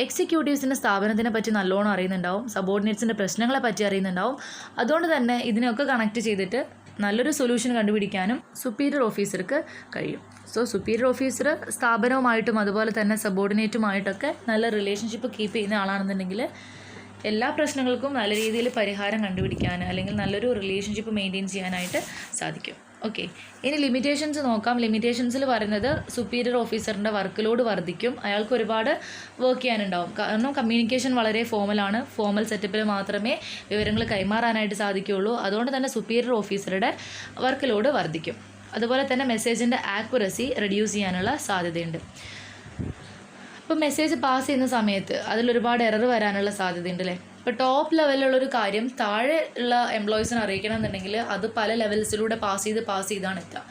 എക്സിക്യൂട്ടീവ്സിൻ്റെ സ്ഥാപനത്തിനെ പറ്റി നല്ലോണം അറിയുന്നുണ്ടാവും, സബോർഡിനേറ്റ്സിൻ്റെ പ്രശ്നങ്ങളെ പറ്റി അറിയുന്നുണ്ടാവും. അതുകൊണ്ട് തന്നെ ഇതിനെയൊക്കെ കണക്ട് ചെയ്തിട്ട് നല്ലൊരു സൊല്യൂഷൻ കണ്ടുപിടിക്കാനും സുപ്പീരിയർ ഓഫീസർക്ക് കഴിയും. സോ സുപ്പീരിയർ ഓഫീസർ സ്ഥാപനവുമായിട്ടും അതുപോലെ തന്നെ സബോർഡിനേറ്റുമായിട്ടൊക്കെ നല്ല റിലേഷൻഷിപ്പ് കീപ്പ് ചെയ്യുന്ന ആളാണെന്നുണ്ടെങ്കിൽ എല്ലാ പ്രശ്നങ്ങൾക്കും നല്ല രീതിയിൽ പരിഹാരം കണ്ടുപിടിക്കാൻ അല്ലെങ്കിൽ നല്ലൊരു റിലേഷൻഷിപ്പ് മെയിൻറ്റെയിൻ ചെയ്യാനായിട്ട് സാധിക്കും. ഓക്കെ, ഇനി ലിമിറ്റേഷൻസ് നോക്കാം. ലിമിറ്റേഷൻസിൽ പറയുന്നത് സുപ്പീരിയർ ഓഫീസറിൻ്റെ വർക്ക് ലോഡ് വർദ്ധിക്കും. അയാൾക്ക് ഒരുപാട് വർക്ക് ചെയ്യാനുണ്ടാവും. കാരണം കമ്മ്യൂണിക്കേഷൻ വളരെ ഫോമലാണ്. ഫോമൽ സെറ്റപ്പിൽ മാത്രമേ വിവരങ്ങൾ കൈമാറാനായിട്ട് സാധിക്കുകയുള്ളൂ. അതുകൊണ്ട് തന്നെ സുപ്പീരിയർ ഓഫീസറുടെ വർക്ക് ലോഡ് വർദ്ധിക്കും. അതുപോലെ തന്നെ മെസ്സേജിൻ്റെ ആക്യുറസി റെഡ്യൂസ് ചെയ്യാനുള്ള സാധ്യതയുണ്ട്. ഇപ്പോൾ മെസ്സേജ് പാസ് ചെയ്യുന്ന സമയത്ത് അതിലൊരുപാട് എറർ വരാനുള്ള സാധ്യതയുണ്ട് അല്ലേ. ഇപ്പോൾ ടോപ്പ് ലെവലിലുള്ളൊരു കാര്യം താഴെ ഉള്ള എംപ്ലോയീസിനെ അറിയിക്കണം എന്നുണ്ടെങ്കിൽ അത് പല ലെവൽസിലൂടെ പാസ് ചെയ്താണ് എത്തുക.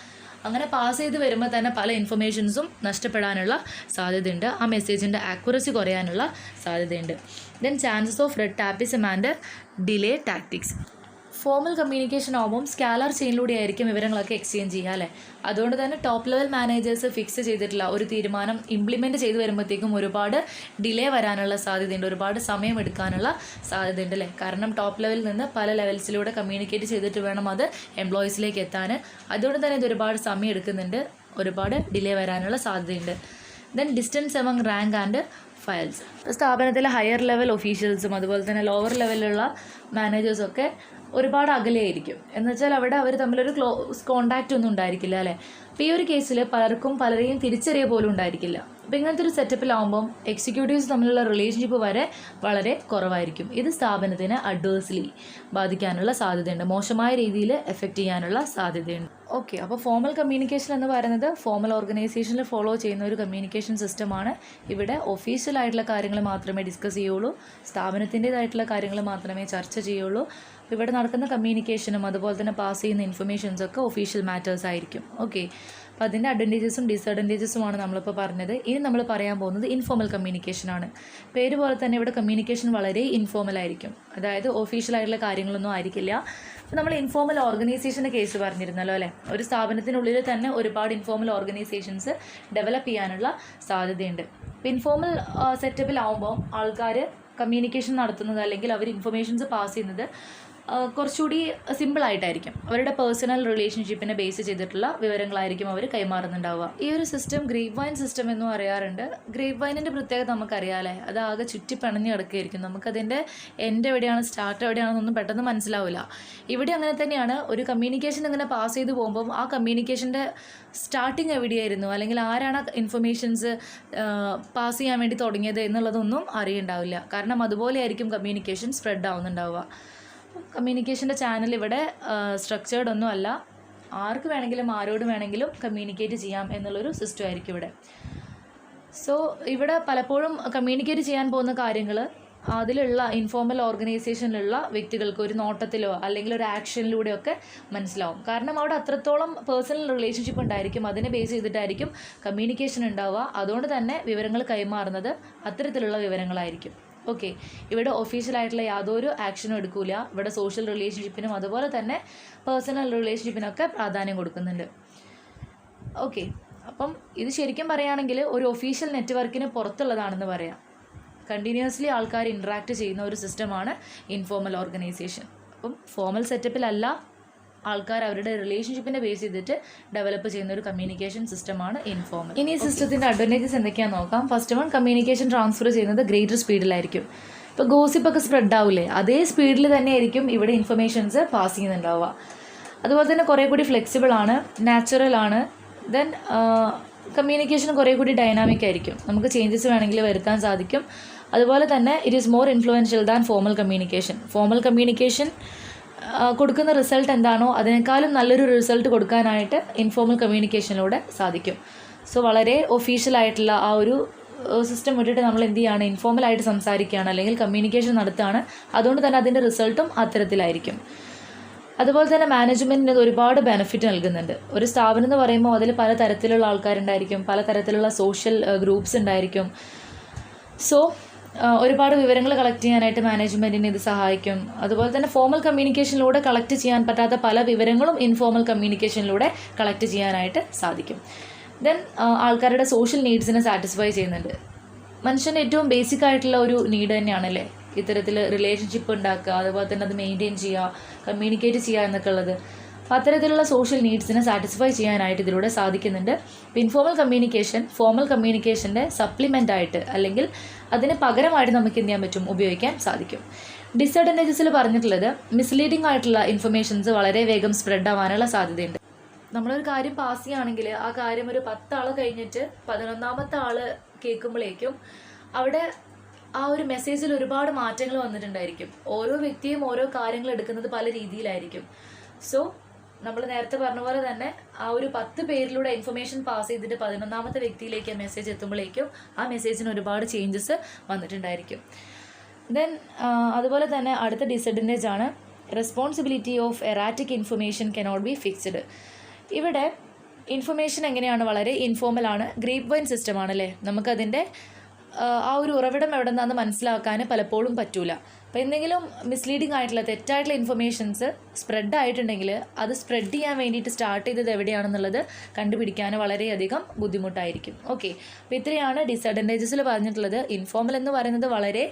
അങ്ങനെ പാസ് ചെയ്ത് വരുമ്പോൾ തന്നെ പല ഇൻഫർമേഷൻസും നഷ്ടപ്പെടാനുള്ള സാധ്യതയുണ്ട്. ആ മെസ്സേജിൻ്റെ ആക്യുറസി കുറയാനുള്ള സാധ്യതയുണ്ട്. Then chances of red tapism and delay tactics. Formal communication ആകുമ്പം സ്കാലർ ചെയിനിലൂടെ ആയിരിക്കും വിവരങ്ങളൊക്കെ എക്സ്ചേഞ്ച് ചെയ്യുക അല്ലേ. അതുകൊണ്ട് തന്നെ ടോപ്പ് ലെവൽ മാനേജേഴ്സ് ഫിക്സ് ചെയ്തിട്ടുള്ള ഒരു തീരുമാനം ഇംപ്ലിമെൻറ്റ് ചെയ്ത് വരുമ്പോഴത്തേക്കും ഒരുപാട് ഡിലേ വരാനുള്ള സാധ്യതയുണ്ട്, ഒരുപാട് സമയം എടുക്കാനുള്ള സാധ്യതയുണ്ട് അല്ലേ. കാരണം ടോപ്പ് ലെവലിൽ നിന്ന് പല ലെവൽസിലൂടെ കമ്മ്യൂണിക്കേറ്റ് ചെയ്തിട്ട് വേണം അത് എംപ്ലോയീസിലേക്ക് എത്താൻ. അതുകൊണ്ട് തന്നെ ഇത് ഒരുപാട് സമയം എടുക്കുന്നുണ്ട്, ഒരുപാട് ഡിലേ വരാനുള്ള സാധ്യതയുണ്ട്. Then distance among rank and files. സ്ഥാപനത്തിലെ ഹയർ ലെവൽ ഒഫീഷ്യൽസും അതുപോലെ തന്നെ ലോവർ ലെവലിലുള്ള മാനേജേഴ്സൊക്കെ ഒരുപാട് അകലെയായിരിക്കും. എന്നുവെച്ചാൽ അവിടെ അവർ തമ്മിലൊരു ക്ലോസ് കോണ്ടാക്റ്റ് ഒന്നും ഉണ്ടായിരിക്കില്ല അല്ലേ. അപ്പോൾ ഈ ഒരു കേസിൽ പലരെയും തിരിച്ചറിയ പോലും ഉണ്ടായിരിക്കില്ല. അപ്പോൾ ഇങ്ങനത്തെ ഒരു സെറ്റപ്പിലാവുമ്പം എക്സിക്യൂട്ടീവ്സ് തമ്മിലുള്ള റിലേഷൻഷിപ്പ് വളരെ കുറവായിരിക്കും. ഇത് സ്ഥാപനത്തിന് അഡ്വേഴ്സ്ലി ബാധിക്കാനുള്ള സാധ്യതയുണ്ട്, മോശമായ രീതിയിൽ എഫക്റ്റ് ചെയ്യാനുള്ള സാധ്യതയുണ്ട്. ഓക്കെ, അപ്പോൾ ഫോമൽ കമ്മ്യൂണിക്കേഷൻ എന്ന് പറയുന്നത് ഫോമൽ ഓർഗനൈസേഷനിൽ ഫോളോ ചെയ്യുന്ന ഒരു കമ്മ്യൂണിക്കേഷൻ സിസ്റ്റമാണ്. ഇവിടെ ഒഫീഷ്യലായിട്ടുള്ള കാര്യങ്ങൾ മാത്രമേ ഡിസ്കസ് ചെയ്യുള്ളൂ, സ്ഥാപനത്തിൻ്റേതായിട്ടുള്ള കാര്യങ്ങൾ മാത്രമേ ചർച്ച ചെയ്യുള്ളൂ. ഇവിടെ നടക്കുന്ന കമ്മ്യൂണിക്കേഷനും അതുപോലെ തന്നെ പാസ് ചെയ്യുന്ന ഇൻഫർമേഷൻസൊക്കെ ഒഫീഷ്യൽ മാറ്റേഴ്സ് ആയിരിക്കും. ഓക്കെ, അപ്പോൾ അതിൻ്റെ അഡ്വാൻറ്റേജസും ഡിസഡ്വാൻറ്റേജസുമാണ് നമ്മളിപ്പോൾ പറഞ്ഞത്. ഇനി നമ്മൾ പറയാൻ പോകുന്നത് ഇൻഫോർമൽ കമ്മ്യൂണിക്കേഷനാണ്. പേര് പോലെ തന്നെ ഇവിടെ കമ്മ്യൂണിക്കേഷൻ വളരെ ഇൻഫോർമൽ ആയിരിക്കും, അതായത് ഒഫീഷ്യലായിട്ടുള്ള കാര്യങ്ങളൊന്നും ആയിരിക്കില്ല. അപ്പോൾ നമ്മൾ ഇൻഫോർമൽ ഓർഗനൈസേഷൻ്റെ കേസ് പറഞ്ഞിരുന്നല്ലോ അല്ലേ. ഒരു സ്ഥാപനത്തിനുള്ളിൽ തന്നെ ഒരുപാട് ഇൻഫോർമൽ ഓർഗനൈസേഷൻസ് ഡെവലപ്പ് ചെയ്യാനുള്ള സാധ്യതയുണ്ട്. ഇപ്പോൾ ഇൻഫോർമൽ സെറ്റപ്പിലാവുമ്പോൾ ആൾക്കാർ കമ്മ്യൂണിക്കേഷൻ നടത്തുന്നത് അല്ലെങ്കിൽ അവർ ഇൻഫർമേഷൻസ് പാസ് ചെയ്യുന്നത് കുറച്ചുകൂടി സിമ്പിളായിട്ടായിരിക്കും. അവരുടെ പേഴ്സണൽ റിലേഷൻഷിപ്പിനെ ബേസ് ചെയ്തിട്ടുള്ള വിവരങ്ങളായിരിക്കും അവർ കൈമാറുന്നുണ്ടാവുക. ഈ ഒരു സിസ്റ്റം ഗ്രേപ്പ് വൈൻ സിസ്റ്റം എന്നും അറിയാറുണ്ട്. ഗ്രേപ്പ് വൈനിൻ്റെ പ്രത്യേകത നമുക്കറിയാമല്ലേ, അത് ആകെ ചുറ്റിപ്പണഞ്ഞ് കിടക്കുകയായിരിക്കും. നമുക്കതിൻ്റെ എൻഡ് എവിടെയാണ് സ്റ്റാർട്ട് എവിടെയാണെന്നൊന്നും പെട്ടെന്ന് മനസ്സിലാവില്ല. ഇവിടെ അങ്ങനെ തന്നെയാണ്. ഒരു കമ്മ്യൂണിക്കേഷൻ ഇങ്ങനെ പാസ് ചെയ്ത് പോകുമ്പം ആ കമ്മ്യൂണിക്കേഷൻ്റെ സ്റ്റാർട്ടിങ് എവിടെയായിരുന്നു അല്ലെങ്കിൽ ആരാണ് ഇൻഫർമേഷൻസ് പാസ് ചെയ്യാൻ വേണ്ടി തുടങ്ങിയത് എന്നുള്ളതൊന്നും അറിയുണ്ടാവില്ല. കാരണം അതുപോലെയായിരിക്കും കമ്മ്യൂണിക്കേഷൻ സ്പ്രെഡ് ആവുന്നുണ്ടാവുക. കമ്മ്യൂണിക്കേഷൻ്റെ ചാനൽ ഇവിടെ സ്ട്രക്ചേർഡ് ഒന്നും അല്ല, ആർക്ക് വേണമെങ്കിലും ആരോട് വേണമെങ്കിലും കമ്മ്യൂണിക്കേറ്റ് ചെയ്യാം എന്നുള്ളൊരു സിസ്റ്റം ആയിരിക്കും ഇവിടെ. സോ ഇവിടെ പലപ്പോഴും കമ്മ്യൂണിക്കേറ്റ് ചെയ്യാൻ പോകുന്ന കാര്യങ്ങൾ അതിലുള്ള ഇൻഫോർമൽ ഓർഗനൈസേഷനിലുള്ള വ്യക്തികൾക്ക് ഒരു നോട്ടത്തിലോ അല്ലെങ്കിൽ ഒരു ആക്ഷനിലൂടെയൊക്കെ മനസ്സിലാവും. കാരണം അവിടെ അത്രത്തോളം പേഴ്സണൽ റിലേഷൻഷിപ്പ് ഉണ്ടായിരിക്കും, അതിനെ ബേസ് ചെയ്തിട്ടായിരിക്കും കമ്മ്യൂണിക്കേഷൻ ഉണ്ടാവുക. അതുകൊണ്ട് തന്നെ വിവരങ്ങൾ കൈമാറുന്നത് അത്തരത്തിലുള്ള വിവരങ്ങളായിരിക്കും. ഓക്കെ, ഇവിടെ ഒഫീഷ്യലായിട്ടുള്ള യാതൊരു ആക്ഷനും എടുക്കില്ല. ഇവിടെ സോഷ്യൽ റിലേഷൻഷിപ്പിനും അതുപോലെ തന്നെ പേഴ്സണൽ റിലേഷൻഷിപ്പിനൊക്കെ പ്രാധാന്യം കൊടുക്കുന്നുണ്ട്. ഓക്കെ, അപ്പം ഇത് ശരിക്കും പറയുകയാണെങ്കിൽ ഒരു ഒഫീഷ്യൽ നെറ്റ്വർക്കിന് പുറത്തുള്ളതാണെന്ന് പറയാം. കണ്ടിന്യൂസ്ലി ആൾക്കാർ ഇൻട്രാക്ട് ചെയ്യുന്ന ഒരു സിസ്റ്റമാണ് ഇൻഫോർമൽ ഓർഗനൈസേഷൻ. അപ്പം ഫോമൽ സെറ്റപ്പിലല്ല, ആൾക്കാർ അവരുടെ റിലേഷൻഷിപ്പിനെ ബേസ് ചെയ്തിട്ട് ഡെവലപ്പ് ചെയ്യുന്ന ഒരു കമ്മ്യൂണിക്കേഷൻ സിസ്റ്റമാണ് ഇൻഫോർമൽ. ഇനി ഈ സിസ്റ്റത്തിൻ്റെ അഡ്വാൻറ്റേജസ് എന്തൊക്കെയാണെന്ന് നോക്കാം. ഫസ്റ്റ് വൺ, കമ്മ്യൂണിക്കേഷൻ ട്രാൻസ്ഫർ ചെയ്യുന്നത് ഗ്രേറ്റർ സ്പീഡിലായിരിക്കും. ഇപ്പോൾ ഗോസിപ്പൊക്കെ സ്പ്രെഡ് ആവില്ലേ, അതേ സ്പീഡിൽ തന്നെ ആയിരിക്കും ഇവിടെ ഇൻഫർമേഷൻസ് പാസ് ചെയ്യുന്നുണ്ടാവുക. അതുപോലെ തന്നെ കുറേ കൂടി ഫ്ലെക്സിബിൾ ആണ്, നാച്ചുറൽ ആണ്. ദെൻ കമ്മ്യൂണിക്കേഷൻ കുറേ കൂടി ഡൈനാമിക് ആയിരിക്കും, നമുക്ക് ചേഞ്ചസ് വേണമെങ്കിൽ വരുത്താൻ സാധിക്കും. അതുപോലെ തന്നെ it is more influential than formal communication. Formal communication കൊടുക്കുന്ന റിസൾട്ട് എന്താണോ അതിനേക്കാളും നല്ലൊരു റിസൾട്ട് കൊടുക്കാനായിട്ട് ഇൻഫോർമൽ കമ്മ്യൂണിക്കേഷനിലൂടെ സാധിക്കും. സോ വളരെ ഒഫീഷ്യലായിട്ടുള്ള ആ ഒരു സിസ്റ്റം വിട്ടിട്ട് നമ്മൾ എന്ത് ചെയ്യുകയാണ്, ഇൻഫോർമലായിട്ട് സംസാരിക്കുകയാണ് അല്ലെങ്കിൽ കമ്മ്യൂണിക്കേഷൻ നടത്തുകയാണ്. അതുകൊണ്ട് തന്നെ അതിൻ്റെ റിസൾട്ടും അത്തരത്തിലായിരിക്കും. അതുപോലെ തന്നെ മാനേജ്മെൻറ്റിന് ഇത് ഒരുപാട് ബെനിഫിറ്റ് നൽകുന്നുണ്ട്. ഒരു സ്ഥാപനം എന്ന് പറയുമ്പോൾ അതിൽ പല തരത്തിലുള്ള ആൾക്കാരുണ്ടായിരിക്കും, പല തരത്തിലുള്ള സോഷ്യൽ ഗ്രൂപ്പ്സ് ഉണ്ടായിരിക്കും. സോ ഒരുപാട് വിവരങ്ങൾ കളക്ട് ചെയ്യാനായിട്ട് മാനേജ്മെൻറ്റിന് ഇത് സഹായിക്കും. അതുപോലെ തന്നെ ഫോമൽ കമ്മ്യൂണിക്കേഷനിലൂടെ കളക്ട് ചെയ്യാൻ പറ്റാത്ത പല വിവരങ്ങളും ഇൻഫോർമൽ കമ്മ്യൂണിക്കേഷനിലൂടെ കളക്ട് ചെയ്യാനായിട്ട് സാധിക്കും. ദെൻ ആൾക്കാരുടെ സോഷ്യൽ നീഡ്സിനെ സാറ്റിസ്ഫൈ ചെയ്യുന്നുണ്ട്. മനുഷ്യൻ്റെ ഏറ്റവും ബേസിക് ആയിട്ടുള്ള ഒരു നീഡ് തന്നെയാണല്ലേ ഇത്തരത്തിൽ റിലേഷൻഷിപ്പ് ഉണ്ടാക്കുക, അതുപോലെ തന്നെ അത് മെയിൻറ്റെയിൻ ചെയ്യുക, കമ്മ്യൂണിക്കേറ്റ് ചെയ്യുക എന്നൊക്കെ ഉള്ളത്. അത്തരത്തിലുള്ള സോഷ്യൽ നീഡ്സിനെ സാറ്റിസ്ഫൈ ചെയ്യാനായിട്ട് ഇതിലൂടെ സാധിക്കുന്നുണ്ട്. ഇൻഫോർമൽ കമ്മ്യൂണിക്കേഷൻ ഫോർമൽ കമ്മ്യൂണിക്കേഷൻ്റെ സപ്ലിമെൻ്റ് ആയിട്ട് അല്ലെങ്കിൽ അതിന് പകരമായിട്ട് നമുക്ക് എന്ത് ചെയ്യാൻ പറ്റും, ഉപയോഗിക്കാൻ സാധിക്കും. ഡിസഡ്വാൻറ്റേജസിൽ പറഞ്ഞിട്ടുള്ളത് മിസ്ലീഡിംഗ് ആയിട്ടുള്ള ഇൻഫർമേഷൻസ് വളരെ വേഗം സ്പ്രെഡ് ആവാനുള്ള സാധ്യതയുണ്ട്. നമ്മളൊരു കാര്യം പാസ് ചെയ്യുകയാണെങ്കിൽ ആ കാര്യം ഒരു 10 ആൾ കഴിഞ്ഞിട്ട് 11ാമത്തെ ആൾ കേൾക്കുമ്പോഴേക്കും അവിടെ ആ ഒരു മെസ്സേജിൽ ഒരുപാട് മാറ്റങ്ങൾ വന്നിട്ടുണ്ടായിരിക്കും. ഓരോ വ്യക്തിയും ഓരോ കാര്യങ്ങൾ എടുക്കുന്നത് പല രീതിയിലായിരിക്കും. സോ നമ്മൾ നേരത്തെ പറഞ്ഞ പോലെ തന്നെ ആ ഒരു 10 പേരിലൂടെ ഇൻഫർമേഷൻ പാസ് ചെയ്തിട്ട് 11ാമത്തെ വ്യക്തിയിലേക്ക് ആ മെസ്സേജ് എത്തുമ്പോഴേക്കും ആ മെസ്സേജിന് ഒരുപാട് ചേഞ്ചസ് വന്നിട്ടുണ്ടായിരിക്കും. ദെൻ അതുപോലെ തന്നെ അടുത്ത ഡിസഡ്വാൻറ്റേജ് ആണ് responsibility of erratic information cannot be fixed. ഇവിടെ ഇൻഫർമേഷൻ എങ്ങനെയാണ്, വളരെ ഇൻഫോർമലാണ്, ഗ്രേപ്പ് വൈൻ സിസ്റ്റമാണ് അല്ലേ. നമുക്കതിൻ്റെ ആ ഒരു ഉറവിടം എവിടെ നിന്നാന്ന് മനസ്സിലാക്കാൻ പലപ്പോഴും പറ്റൂല. അപ്പോൾ എന്തെങ്കിലും മിസ്ലീഡിംഗ് ആയിട്ടുള്ള തെറ്റായിട്ടുള്ള ഇൻഫർമേഷൻസ് സ്പ്രെഡ് ആയിട്ടുണ്ടെങ്കിൽ അത് സ്പ്രെഡ് ചെയ്യാൻ വേണ്ടിയിട്ട് സ്റ്റാർട്ട് ചെയ്തത് എവിടെയാണെന്നുള്ളത് കണ്ടുപിടിക്കാൻ വളരെയധികം ബുദ്ധിമുട്ടായിരിക്കും. ഓക്കെ, അപ്പോൾ ഇത്രയാണ് ഡിസഡ്വാൻറ്റേജസിൽ പറഞ്ഞിട്ടുള്ളത്. ഇൻഫോർമൽ എന്ന് പറയുന്നത് വളരെ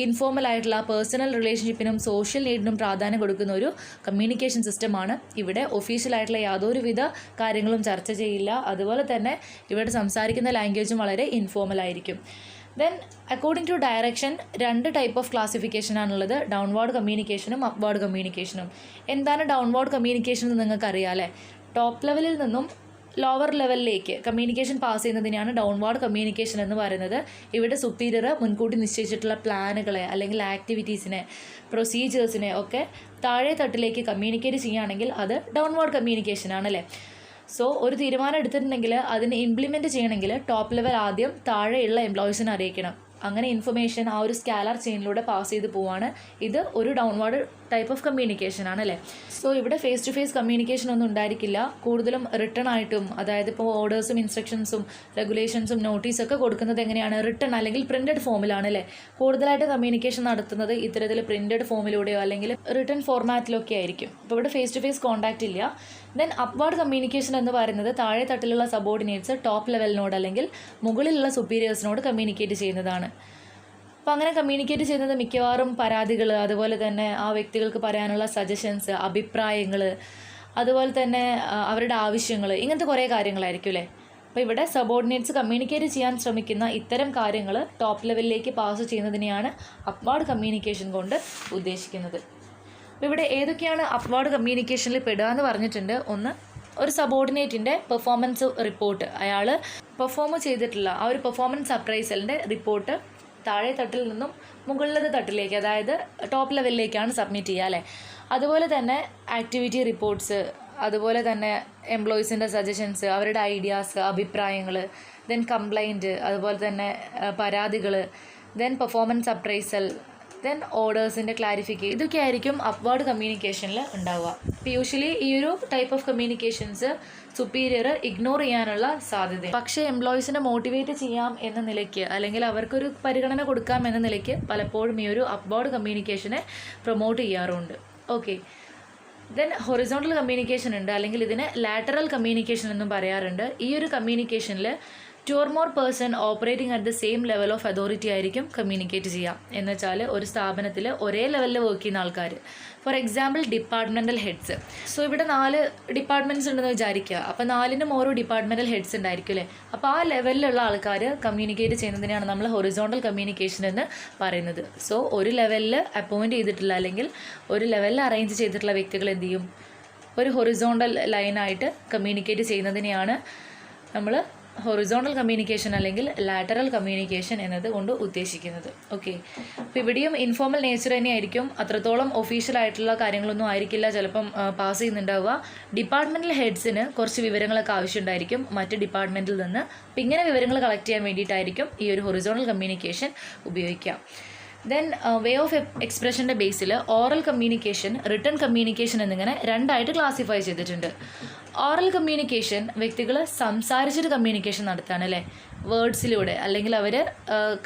ഇൻഫോർമൽ ആയിട്ടുള്ള പേഴ്സണൽ റിലേഷൻഷിപ്പിനും സോഷ്യൽ നീഡിനും പ്രാധാന്യം കൊടുക്കുന്ന ഒരു കമ്മ്യൂണിക്കേഷൻ സിസ്റ്റമാണ്. ഇവിടെ ഒഫീഷ്യലായിട്ടുള്ള യാതൊരുവിധ കാര്യങ്ങളും ചർച്ച ചെയ്യില്ല. അതുപോലെ തന്നെ ഇവിടെ സംസാരിക്കുന്ന ലാംഗ്വേജും വളരെ ഇൻഫോർമൽ ആയിരിക്കും. Then according to direction 2 type of ക്ലാസിഫിക്കേഷനാണുള്ളത്, ഡൗൺവേർഡ് കമ്മ്യൂണിക്കേഷനും അപ്വേർഡ് കമ്മ്യൂണിക്കേഷനും. എന്താണ് ഡൗൺവേർഡ് കമ്മ്യൂണിക്കേഷൻ എന്ന് നിങ്ങൾക്കറിയാം അല്ലേ. ടോപ്പ് ലെവലിൽ നിന്നും ലോവർ ലെവലിലേക്ക് കമ്മ്യൂണിക്കേഷൻ പാസ് ചെയ്യുന്നതിനാണ് ഡൗൺവേർഡ് കമ്മ്യൂണിക്കേഷൻ എന്ന് പറയുന്നത്. ഇവിടെ സുപ്പീരിയർ മുൻകൂട്ടി നിശ്ചയിച്ചിട്ടുള്ള പ്ലാനുകളെ അല്ലെങ്കിൽ ആക്ടിവിറ്റീസിനെ പ്രൊസീജിയേഴ്സിനെ ഒക്കെ താഴെ തട്ടിലേക്ക് കമ്മ്യൂണിക്കേറ്റ് ചെയ്യുകയാണെങ്കിൽ അത് ഡൗൺവേർഡ് കമ്മ്യൂണിക്കേഷൻ ആണല്ലേ. സോ ഒരു തീരുമാനം എടുത്തിട്ടുണ്ടെങ്കിൽ അതിനെ ഇംപ്ലിമെൻറ്റ് ചെയ്യണമെങ്കിൽ ടോപ്പ് ലെവൽ ആദ്യം താഴെയുള്ള എംപ്ലോയീസിനെ അറിയിക്കണം. അങ്ങനെ ഇൻഫർമേഷൻ ആ ഒരു സ്കാലർ ചെയിനിലൂടെ പാസ് ചെയ്ത് പോവാണ്. ഇത് ഒരു ഡൗൺവേർഡ് ടൈപ്പ് ഓഫ് കമ്മ്യൂണിക്കേഷൻ ആണല്ലേ. സോ ഇവിടെ ഫേസ് ടു ഫേസ് കമ്മ്യൂണിക്കേഷൻ ഒന്നും ഉണ്ടായിരിക്കില്ല. കൂടുതലും റിട്ടൺ ആയിട്ടും, അതായത് ഇപ്പോൾ ഓർഡേഴ്സും ഇൻസ്ട്രക്ഷൻസും റെഗുലേഷൻസും നോട്ടീസൊക്കെ കൊടുക്കുന്നത് എങ്ങനെയാണ്, റിട്ടൺ അല്ലെങ്കിൽ പ്രിൻറ്റഡ് ഫോമിലാണ് അല്ലേ. കൂടുതലായിട്ട് കമ്മ്യൂണിക്കേഷൻ നടത്തുന്നത് ഇത്തരത്തിൽ പ്രിൻറ്റഡ് ഫോമിലൂടെയോ അല്ലെങ്കിൽ റിട്ടൺ ഫോർമാറ്റിലൊക്കെ ആയിരിക്കും. അപ്പോൾ ഇവിടെ ഫേസ് ടു ഫേസ് കോൺടാക്റ്റ് ഇല്ല. ദെൻ അപ്വേർഡ് കമ്മ്യൂണിക്കേഷൻ എന്ന് പറയുന്നത് താഴെ തട്ടിലുള്ള സബോർഡിനേറ്റ്സ് ടോപ്പ് ലെവലിനോട് അല്ലെങ്കിൽ മുകളിലുള്ള സുപ്പീരിയേഴ്സിനോട് കമ്മ്യൂണിക്കേറ്റ് ചെയ്യുന്നതാണ്. അപ്പോൾ അങ്ങനെ കമ്മ്യൂണിക്കേറ്റ് ചെയ്യുന്നത് മിക്കവാറും പരാതികൾ, അതുപോലെ തന്നെ ആ വ്യക്തികൾക്ക് പറയാനുള്ള സജഷൻസ്, അഭിപ്രായങ്ങൾ, അതുപോലെ തന്നെ അവരുടെ ആവശ്യങ്ങൾ, ഇങ്ങനത്തെ കുറേ കാര്യങ്ങളായിരിക്കും അല്ലേ. അപ്പോൾ ഇവിടെ സബോർഡിനേറ്റ്സ് കമ്മ്യൂണിക്കേറ്റ് ചെയ്യാൻ ശ്രമിക്കുന്ന ഇത്തരം കാര്യങ്ങൾ ടോപ്പ് ലെവലിലേക്ക് പാസ് ചെയ്യുന്നതിനെയാണ് അപ്വേർഡ് കമ്മ്യൂണിക്കേഷൻ കൊണ്ട് ഉദ്ദേശിക്കുന്നത്. അപ്പോൾ ഇവിടെ ഏതൊക്കെയാണ് അപ്വേർഡ് കമ്മ്യൂണിക്കേഷനിൽ പെടുക എന്ന് പറഞ്ഞിട്ടുണ്ട്. ഒന്ന്, ഒരു സബോർഡിനേറ്റിൻ്റെ പെർഫോമൻസ് റിപ്പോർട്ട്, അയാൾ പെർഫോം ചെയ്തിട്ടുള്ള ആ ഒരു പെർഫോമൻസ് അപ്രൈസലിൻ്റെ റിപ്പോർട്ട് താഴെ തട്ടിൽ നിന്നും മുകളിലത്തെ തട്ടിലേക്ക്, അതായത് ടോപ്പ് ലെവലിലേക്കാണ് സബ്മിറ്റ് ചെയ്യുക അല്ലേ. അതുപോലെ തന്നെ ആക്ടിവിറ്റി റിപ്പോർട്ട്സ്, അതുപോലെ തന്നെ എംപ്ലോയീസിൻ്റെ സജഷൻസ്, അവരുടെ ഐഡിയാസ്, അഭിപ്രായങ്ങൾ, ദെൻ കംപ്ലൈൻറ്റ്, അതുപോലെ തന്നെ പരാതികൾ, ദെൻ പെർഫോമൻസ് അപ്രൈസൽ, ദെൻ ഓർഡേഴ്സിൻ്റെ ക്ലാരിഫിക്കേഷൻ, ഇതൊക്കെ ആയിരിക്കും അപ്വേർഡ് കമ്മ്യൂണിക്കേഷനിൽ ഉണ്ടാവുക. അപ്പോൾ യൂഷ്വലി ഈ ഒരു type of communications superior ignore ചെയ്യാനുള്ള സാധ്യത. പക്ഷേ എംപ്ലോയീസിനെ മോട്ടിവേറ്റ് ചെയ്യാം എന്ന നിലയ്ക്ക് അല്ലെങ്കിൽ അവർക്കൊരു പരിഗണന കൊടുക്കാം എന്ന നിലയ്ക്ക് പലപ്പോഴും ഈ ഒരു അപ്വേർഡ് കമ്മ്യൂണിക്കേഷനെ പ്രൊമോട്ട് ചെയ്യാറുണ്ട്. ഓക്കെ, ദെൻ ഹൊറിസോണ്ടൽ കമ്മ്യൂണിക്കേഷൻ ഉണ്ട്, അല്ലെങ്കിൽ ഇതിനെ ലാറ്ററൽ കമ്മ്യൂണിക്കേഷൻ എന്നും പറയാറുണ്ട്. ഈ ഒരു കമ്മ്യൂണിക്കേഷനിൽ 2 or more person operating at the same level of authority ആയിരിക്കും കമ്മ്യൂണിക്കേറ്റ് ചെയ്യുക. എന്ന് വെച്ചാൽ ഒരു സ്ഥാപനത്തിൽ ഒരേ ലെവലിൽ വർക്ക് ചെയ്യുന്ന ആൾക്കാർ, for example departmental heads. So ഇവിടെ 4 ഡിപ്പാർട്ട്മെൻറ്റ്സ് ഉണ്ടെന്ന് വിചാരിക്കുക. അപ്പോൾ 4നും ഓരോ ഡിപ്പാർട്ട്മെൻറ്റൽ ഹെഡ്സ് ഉണ്ടായിരിക്കും അല്ലേ. അപ്പോൾ ആ ലെവലിലുള്ള ആൾക്കാർ കമ്മ്യൂണിക്കേറ്റ് ചെയ്യുന്നതിനാണ് നമ്മൾ ഹൊറിസോണ്ടൽ കമ്മ്യൂണിക്കേഷൻ എന്ന് പറയുന്നത്. സോ ഒരു ലെവലിൽ അപ്പോയിൻറ്റ് ചെയ്തിട്ടുള്ള അല്ലെങ്കിൽ ഒരു ലെവലിൽ അറേഞ്ച് ചെയ്തിട്ടുള്ള വ്യക്തികൾ എന്ത് ചെയ്യും, ഒരു ഹൊറിസോണ്ടൽ ലൈനായിട്ട് കമ്മ്യൂണിക്കേറ്റ് ചെയ്യുന്നതിനെയാണ് നമ്മൾ ഹൊറിസോണ്ടൽ കമ്മ്യൂണിക്കേഷൻ അല്ലെങ്കിൽ ലാറ്ററൽ കമ്മ്യൂണിക്കേഷൻ എന്നത് കൊണ്ട് ഉദ്ദേശിക്കുന്നത്. ഓക്കെ, അപ്പോൾ ഇവിടെയും ഇൻഫോർമൽ നേച്ചർ തന്നെയായിരിക്കും. അത്രത്തോളം ഒഫീഷ്യലായിട്ടുള്ള കാര്യങ്ങളൊന്നും ആയിരിക്കില്ല ചിലപ്പം പാസ് ചെയ്യുന്നുണ്ടാവുക. ഡിപ്പാർട്ട്മെൻറ്റൽ ഹെഡ്സിന് കുറച്ച് വിവരങ്ങളൊക്കെ ആവശ്യമുണ്ടായിരിക്കും മറ്റ് ഡിപ്പാർട്ട്മെൻറ്റിൽ നിന്ന്. അപ്പോൾ ഇങ്ങനെ വിവരങ്ങൾ കളക്ട് ചെയ്യാൻ വേണ്ടിയിട്ടായിരിക്കും ഈ ഒരു ഹൊറിസോണ്ടൽ കമ്മ്യൂണിക്കേഷൻ ഉപയോഗിക്കുക. ദെൻ വേ ഓഫ് എക്സ്പ്രഷൻ്റെ ബേസിൽ ഓറൽ കമ്മ്യൂണിക്കേഷൻ, റിട്ടൺ കമ്മ്യൂണിക്കേഷൻ എന്നിങ്ങനെ 2 ആയിട്ട് ക്ലാസിഫൈ ചെയ്തിട്ടുണ്ട്. ഓറൽ കമ്മ്യൂണിക്കേഷൻ വ്യക്തികൾ സംസാരിച്ചിട്ട് കമ്മ്യൂണിക്കേഷൻ നടത്തുകയാണ് അല്ലേ, വേർഡ്സിലൂടെ, അല്ലെങ്കിൽ അവർ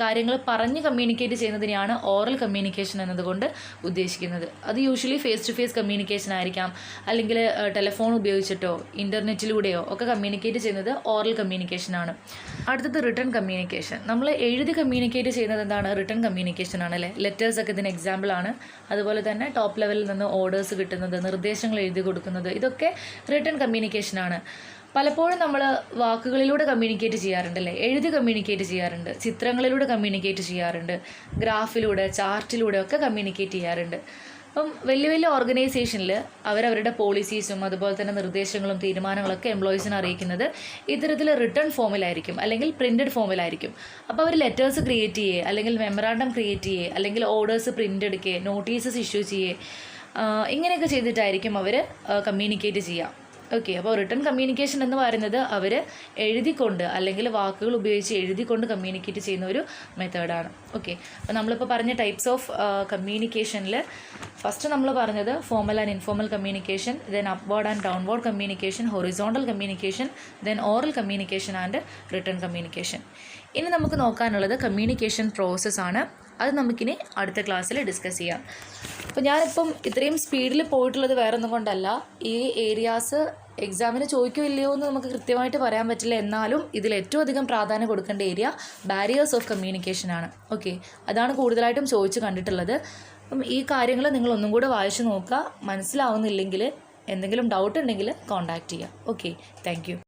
കാര്യങ്ങൾ പറഞ്ഞ് കമ്മ്യൂണിക്കേറ്റ് ചെയ്യുന്നതിനെയാണ് ഓറൽ കമ്മ്യൂണിക്കേഷൻ എന്നതുകൊണ്ട് ഉദ്ദേശിക്കുന്നത്. അത് usually face to face communication ആയിരിക്കാം, അല്ലെങ്കിൽ ടെലിഫോൺ ഉപയോഗിച്ചിട്ടോ ഇൻ്റർനെറ്റിലൂടെയോ ഒക്കെ കമ്മ്യൂണിക്കേറ്റ് ചെയ്യുന്നത് ഓറൽ കമ്മ്യൂണിക്കേഷനാണ്. അടുത്തത് റിട്ടൺ കമ്മ്യൂണിക്കേഷൻ. നമ്മൾ എഴുതി കമ്മ്യൂണിക്കേറ്റ് ചെയ്യുന്നത് എന്താണ്? റിട്ടൺ കമ്മ്യൂണിക്കേഷൻ ആണ് അല്ലേ. ലെറ്റേഴ്സൊക്കെ ഇതിന് എക്സാമ്പിളാണ്. അതുപോലെ തന്നെ ടോപ്പ് ലെവലിൽ നിന്ന് ഓർഡേഴ്സ് കിട്ടുന്നത്, നിർദ്ദേശങ്ങൾ എഴുതി കൊടുക്കുന്നത്, ഇതൊക്കെ റിട്ടൺ കമ്മ്യൂണിക്കേഷനാണ്. പലപ്പോഴും നമ്മൾ വാക്കുകളിലൂടെ കമ്മ്യൂണിക്കേറ്റ് ചെയ്യാറുണ്ടല്ലേ, എഴുതി കമ്മ്യൂണിക്കേറ്റ് ചെയ്യാറുണ്ട്, ചിത്രങ്ങളിലൂടെ കമ്മ്യൂണിക്കേറ്റ് ചെയ്യാറുണ്ട്, ഗ്രാഫിലൂടെ ചാർട്ടിലൂടെ ഒക്കെ കമ്മ്യൂണിക്കേറ്റ് ചെയ്യാറുണ്ട്. അപ്പം വലിയ വലിയ ഓർഗനൈസേഷനിൽ അവരവരുടെ പോളിസീസും അതുപോലെ തന്നെ നിർദ്ദേശങ്ങളും തീരുമാനങ്ങളൊക്കെ എംപ്ലോയീസിനെ അറിയിക്കുന്നത് ഇത്തരത്തിൽ റിട്ടേൺ ഫോമിലായിരിക്കും, അല്ലെങ്കിൽ പ്രിൻറ്റഡ് ഫോമിലായിരിക്കും. അപ്പോൾ അവർ ലെറ്റേഴ്സ് ക്രിയേറ്റ് ചെയ്യേ, അല്ലെങ്കിൽ മെമ്മറാണ്ടം ക്രിയേറ്റ് ചെയ്യേ, അല്ലെങ്കിൽ ഓർഡേഴ്സ് പ്രിൻ്റ് എടുക്കുകയെ, നോട്ടീസസ് ഇഷ്യൂ ചെയ്യേ, ഇങ്ങനെയൊക്കെ ചെയ്തിട്ടായിരിക്കും അവർ കമ്മ്യൂണിക്കേറ്റ് ചെയ്യുക. ഓക്കെ, അപ്പോൾ റിട്ടൺ കമ്മ്യൂണിക്കേഷൻ എന്ന് പറയുന്നത് അവർ എഴുതിക്കൊണ്ട്, അല്ലെങ്കിൽ വാക്കുകൾ ഉപയോഗിച്ച് എഴുതിക്കൊണ്ട് കമ്മ്യൂണിക്കേറ്റ് ചെയ്യുന്ന ഒരു മെത്തേഡാണ്. ഓക്കെ, അപ്പോൾ നമ്മളിപ്പോൾ പറഞ്ഞ ടൈപ്സ് ഓഫ് കമ്മ്യൂണിക്കേഷനിൽ ഫസ്റ്റ് നമ്മൾ പറഞ്ഞത് formal and informal communication, then upward and downward communication, horizontal communication, then oral communication and written communication. ഇനി നമുക്ക് നോക്കാനുള്ളത് കമ്മ്യൂണിക്കേഷൻ പ്രോസസ്സാണ്. അത് നമുക്കിനി അടുത്ത ക്ലാസ്സിൽ ഡിസ്കസ് ചെയ്യാം. അപ്പോൾ ഞാനിപ്പം ഇത്രയും സ്പീഡിൽ പോയിട്ടുള്ളത് വേറെ ഒന്നും കൊണ്ടല്ല, ഈ ഏരിയാസ് എക്സാമിന് ചോദിക്കോ ഇല്ലയോ എന്ന് നമുക്ക് കൃത്യമായിട്ട് പറയാൻ പറ്റില്ല. എന്നാലും ഇതിൽ ഏറ്റവും അധികം പ്രാധാന്യം കൊടുക്കേണ്ട ഏരിയ ബാരിയേഴ്സ് ഓഫ് കമ്മ്യൂണിക്കേഷനാണ്. ഓക്കെ, അതാണ് കൂടുതലായിട്ടും ചോദിച്ച് കണ്ടിട്ടുള്ളത്. അപ്പം ഈ കാര്യങ്ങൾ നിങ്ങൾ ഒന്നും കൂടെ വായിച്ച് നോക്കുക. മനസ്സിലാവുന്നില്ലെങ്കിൽ, എന്തെങ്കിലും ഡൗട്ട് ഉണ്ടെങ്കിൽ കോൺടാക്റ്റ് ചെയ്യുക. Okay, thank you.